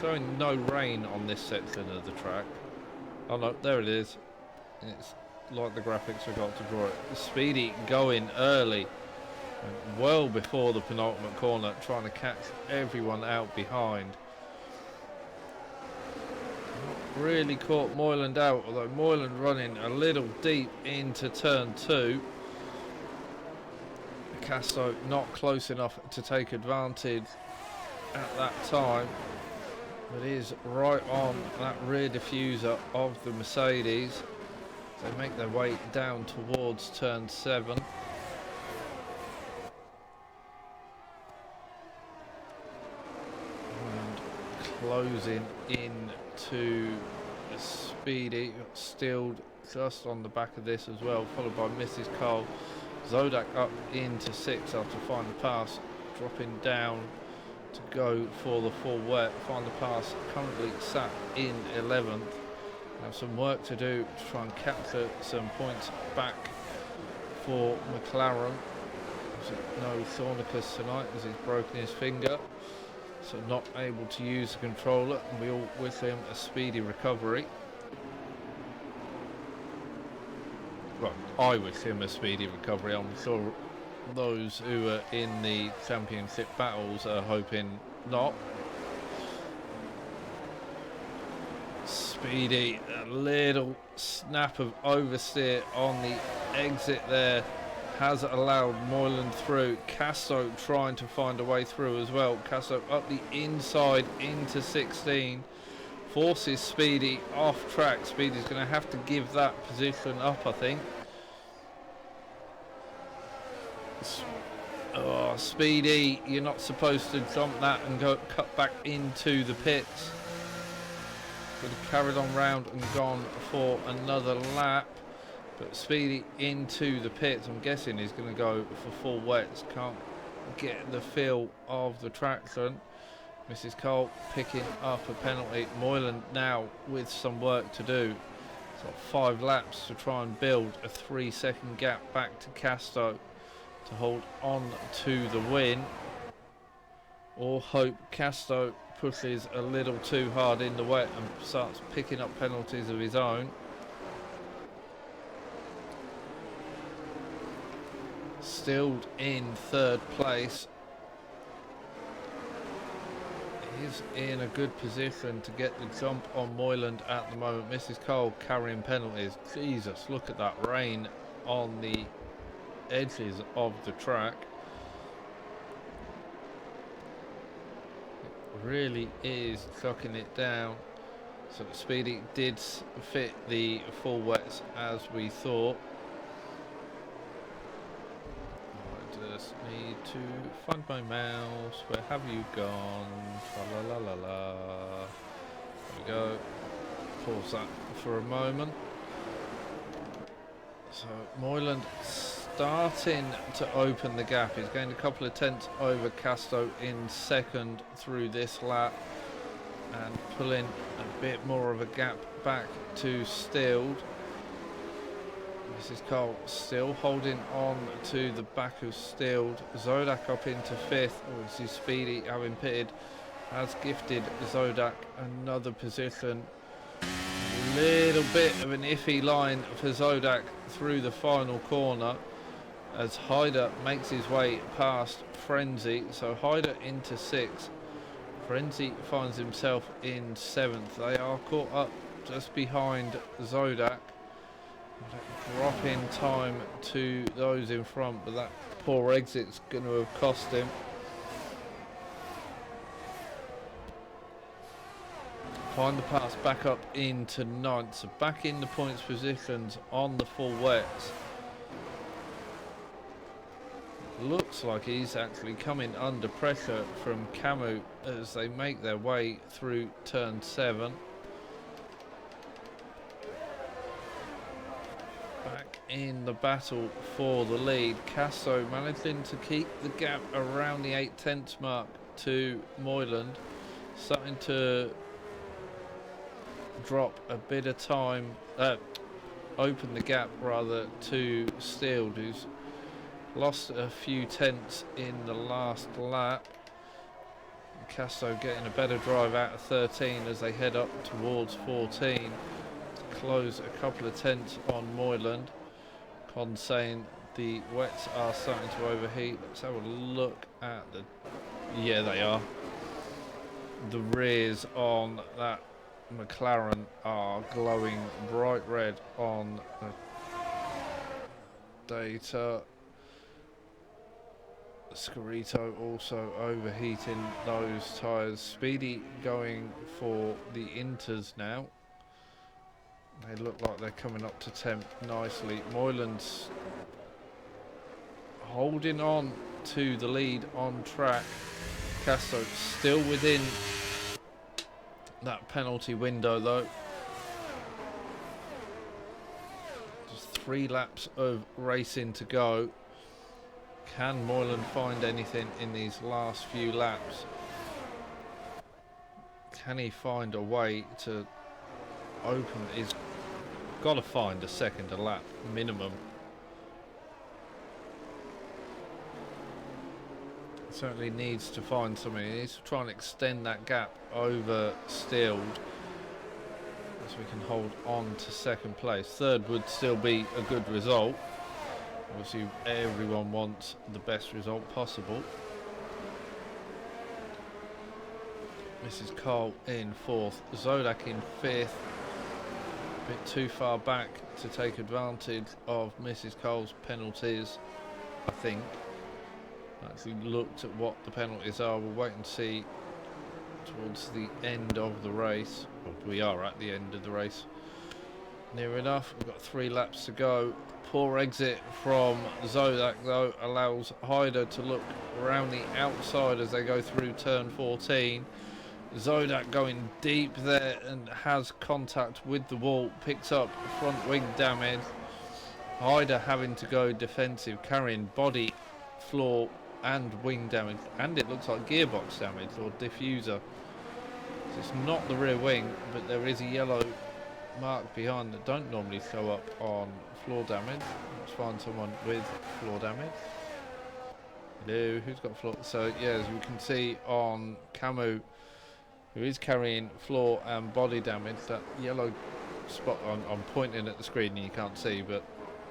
Showing no rain on this section of the track. Oh no, there it is. It's like the graphics forgot to draw it. Speedy going early, and well before the penultimate corner, trying to catch everyone out behind. Not really caught Moyland out, although Moyland running a little deep into turn 2. Picasso not close enough to take advantage at that time, but is right on that rear diffuser of the Mercedes. They make their way down towards turn 7. And closing in to Speedy, got stilled just on the back of this as well, followed by Mrs. Cole. Zodak up into 6 after final pass, dropping down to go for the full wet. Final pass currently sat in 11th. Have some work to do to try and capture some points back for McLaren. No Thornicus tonight as he's broken his finger, so not able to use the controller, and we all wish him a speedy recovery. Well, I wish him a speedy recovery. I'm sure those who are in the championship battles are hoping not. Speedy, a little snap of oversteer on the exit there has allowed Moyland through. Casto trying to find a way through as well. Casto up the inside into 16. Forces Speedy off track. Speedy's going to have to give that position up, I think. Oh, Speedy, you're not supposed to jump that and go cut back into the pits. Could have carried on round and gone for another lap, but Speedy into the pits. I'm guessing he's going to go for full wets. Can't get the feel of the traction. Mrs. Cole picking up a penalty. Moyland now with some work to do. It's got 5 laps to try and build a 3-second gap back to Casto to hold on to the win, or hope Casto pushes a little too hard in the wet and starts picking up penalties of his own. Stilled in 3rd place. He's in a good position to get the jump on Moyland at the moment. Mrs. Cole carrying penalties. Jesus, look at that rain on the edges of the track. It really is chucking it down. So Speedy did fit the full wets as we thought. I just need to find my mouse. Where have you gone? La la la la. There we go. Pause that for a moment. So Moyland starting to open the gap. He's gained a couple of tenths over Casto in 2nd through this lap, and pulling a bit more of a gap back to Stilled. Mrs. Cole still holding on to the back of Stilled. Zodak up into 5th. Obviously Speedy, having pitted, has gifted Zodak another position. Little bit of an iffy line for Zodak through the final corner as Hyder makes his way past Frenzy. So Hyder into 6th. Frenzy finds himself in 7th. They are caught up just behind Zodak. Drop in time to those in front, but that poor exit's going to have cost him. Find the pass back up into 9th, so back in the points positions on the full wets. Looks like he's actually coming under pressure from Camus as they make their way through turn 7. Back in the battle for the lead. Casso managing to keep the gap around the 8/10 mark to Moyland. Starting to drop a bit of time, open the gap rather to Steele, who's lost a few tenths in the last lap. Casso getting a better drive out of 13 as they head up towards 14 to close a couple of tenths on Moyland. Con saying the wets are starting to overheat. Let's have a look at the, yeah, they are. The rears on that McLaren are glowing bright red on the data. Scarito also overheating those tyres. Speedy going for the Inters now. They look like they're coming up to temp nicely. Moyland's holding on to the lead on track. Casso still within that penalty window though. Just 3 laps of racing to go. Can Moyland find anything in these last few laps? Can he find a way to open? He's got to find a second a lap minimum. Certainly needs to find something. He needs to try and extend that gap over Steele as we can hold on to 2nd place. 3rd would still be a good result. Obviously everyone wants the best result possible. Mrs. Cole in 4th, Zodak in 5th. A bit too far back to take advantage of Mrs. Cole's penalties, I think. Actually looked at what the penalties are. We'll wait and see towards the end of the race. Well, we are at the end of the race. Near enough. We've got 3 laps to go. Poor exit from Zodak though allows Hyder to look around the outside as they go through turn 14. Zodak going deep there and has contact with the wall, picks up front wing damage. Hyder having to go defensive, carrying body, floor and wing damage, and it looks like gearbox damage or diffuser. So it's not the rear wing, but there is a yellow mark behind that don't normally show up on floor damage. Let's find someone with floor damage. Hello, who's got floor? So yeah, as we can see on Camus, who is carrying floor and body damage, that yellow spot, I'm pointing at the screen and you can't see, but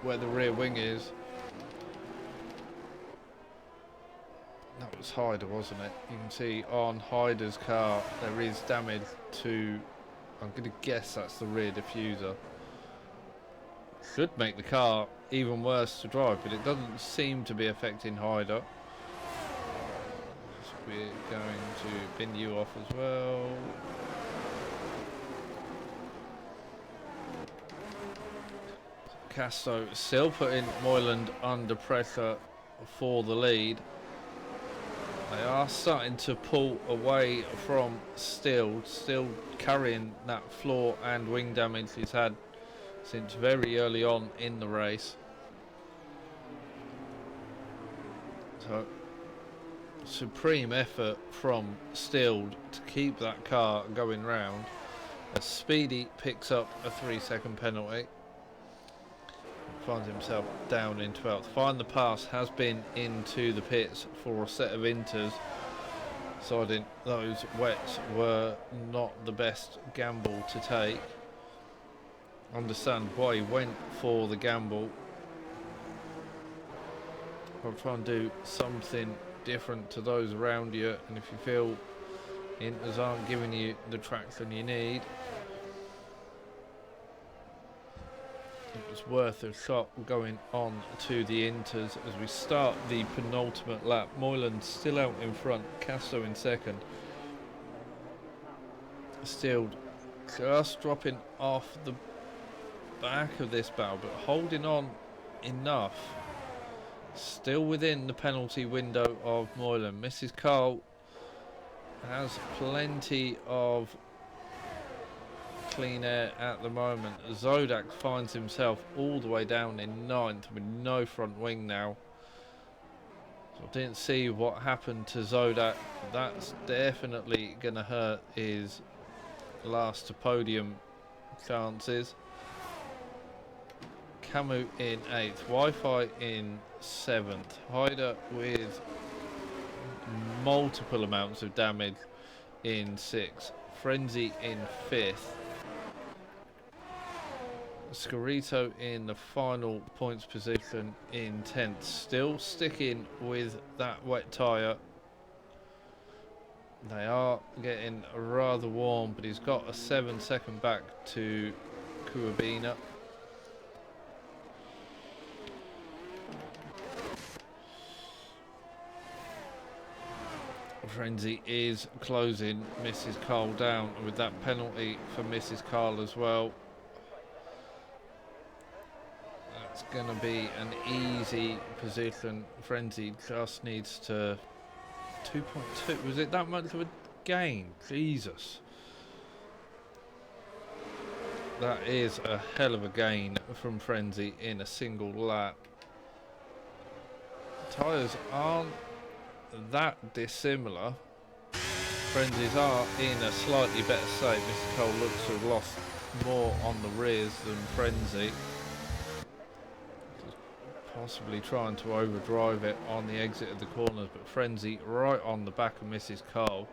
where the rear wing is, that was Hyder, wasn't it? You can see on Hyder's car there is damage to, I'm going to guess that's the rear diffuser. Should make the car even worse to drive, but it doesn't seem to be affecting Hyder. So we're going to bin you off as well. Casto still putting Moyland under pressure for the lead. They are starting to pull away from Steele, still carrying that floor and wing damage he's had since very early on in the race. So, supreme effort from Steele to keep that car going round as Speedy picks up a 3-second penalty. Finds himself down in 12th. Find the Pass has been into the pits for a set of Inters, deciding those wets were not the best gamble to take. understand why he went for the gamble. I'll try and do something different to those around you, and if you feel inters aren't giving you the traction you need, it's worth a shot going on to the inters as we start the penultimate lap. Moylan still out in front, Casto in second. Still just dropping off the back of this battle, but holding on enough. Still within the penalty window of Moylan. Mrs. Carl has plenty of clean air at the moment. Zodak finds himself all the way down in 9th with no front wing now. So I didn't see what happened to Zodak. That's definitely going to hurt his last to podium chances. Camus in 8th, Wi-Fi in 7th, Hyder with multiple amounts of damage in 6th, Frenzy in 5th, Scarito in the final points position in 10th, still sticking with that wet tyre. They are getting rather warm, but he's got a 7-second back to Kuabina. Frenzy is closing Mrs. Carl down with that penalty for Mrs. Carl as well. That's going to be an easy position. Frenzy just needs to 2.2. Was it that much of a gain? Jesus. That is a hell of a gain from Frenzy in a single lap. Tyres aren't that dissimilar. Frenzies are in a slightly better state. Mr. Cole looks to have lost more on the rears than Frenzy. Possibly trying to overdrive it on the exit of the corners, but Frenzy right on the back of Mrs. Cole.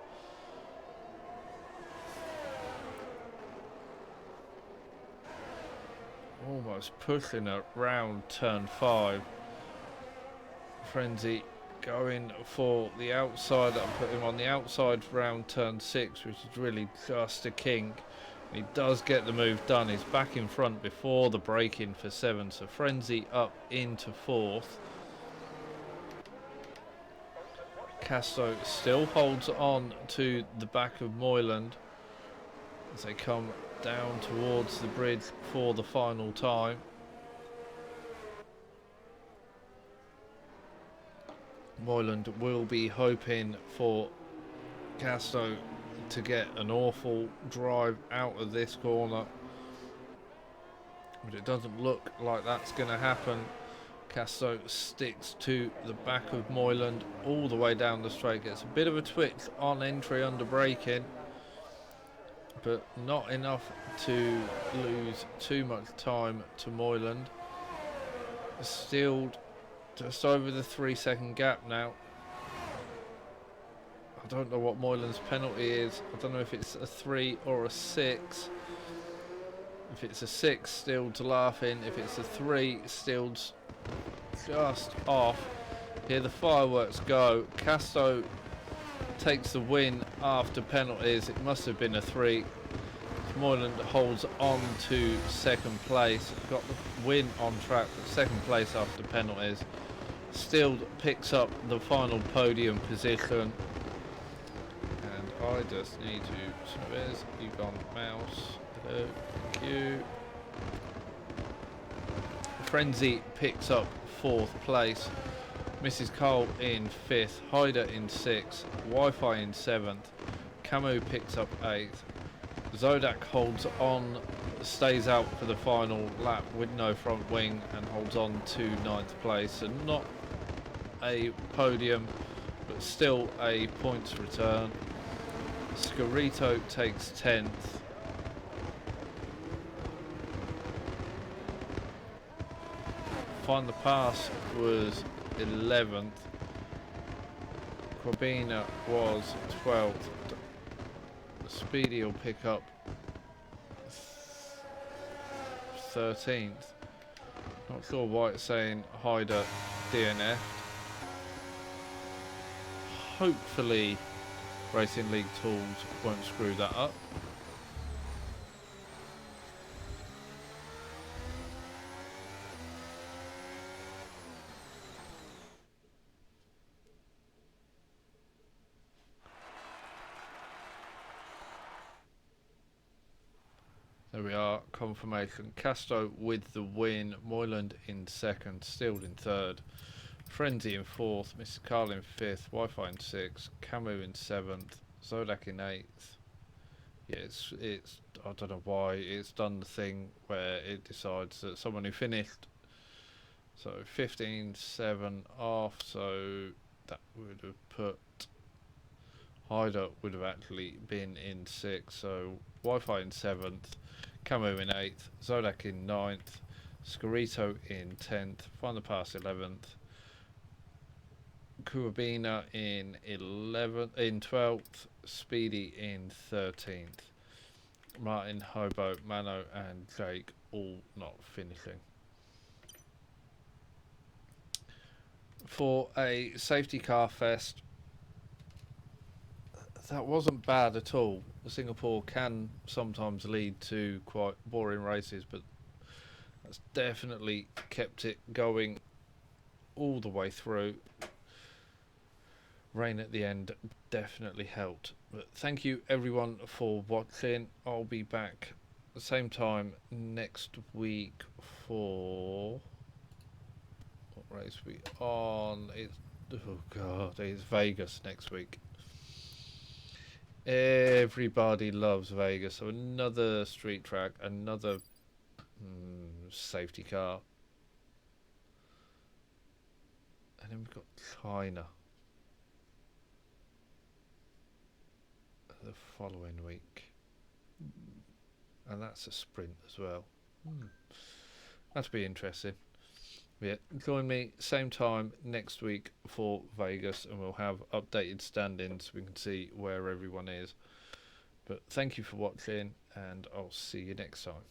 Almost pushing it round turn 5. Frenzy going for the outside. I'll put him on the outside round turn 6, which is really just a kink. He does get the move done. He's back in front before the break-in for 7. So Frenzy up into 4th. Casto still holds on to the back of Moyland as they come down towards the bridge for the final time. Moyland will be hoping for Casto to get an awful drive out of this corner, but it doesn't look like that's going to happen. Casto sticks to the back of Moyland all the way down the straight, gets a bit of a twitch on entry under braking, but not enough to lose too much time to Moyland. Still just over the 3-second gap now. I don't know what Moyland's penalty is. I don't know if it's a 3 or a 6. If it's a 6, still to laugh in. If it's a 3, still just off. Here the fireworks go. Casto takes the win after penalties. It must have been a 3. Moyland holds on to second place. Got the win on track, but second place after penalties. Still picks up the final podium position. And I just need to... So where's you gone, mouse? Hello, thank you. Frenzy picks up 4th place. Mrs. Cole in 5th. Hyder in 6th. Wi-Fi in 7th. Camus picks up 8th. Zodak holds on, stays out for the final lap with no front wing and holds on to 9th place. And not a podium, but still a points return. Scarito takes 10th. Find the Pass was 11th. Corbina was 12th. Speedy will pick up 13th. Not sure why it's saying Hyder DNF. Hopefully Racing League Tools won't screw that up. There we are, confirmation. Castro with the win, Moyland in second, Steele in third, Frenzy in fourth, Mr. Carl in fifth, Wi-Fi in sixth, Camus in seventh, Zodak in eighth. Yeah, it's I don't know why it's done the thing where it decides that someone who finished 15-7 off, so that would have put Hyder would have actually been in sixth, so Wi-Fi in seventh, Camo in eighth, Zodak in ninth, Scarito in 10th, Find the Pass 11th, Kuabina in 12th, Speedy in 13th, Martin, Hobo, Mano and Jake all not finishing. For a safety car fest, that wasn't bad at all. Singapore can sometimes lead to quite boring races, but that's definitely kept it going all the way through. Rain at the end definitely helped. But thank you everyone for watching. I'll be back the same time next week for what race we on? It's Vegas next week. Everybody loves Vegas, so another street track, another safety car, and then we've got China the following week, and that's a sprint as well. That'll be interesting. Yeah, join me same time next week for Vegas, and we'll have updated stand-ins so we can see where everyone is. But thank you for watching, and I'll see you next time.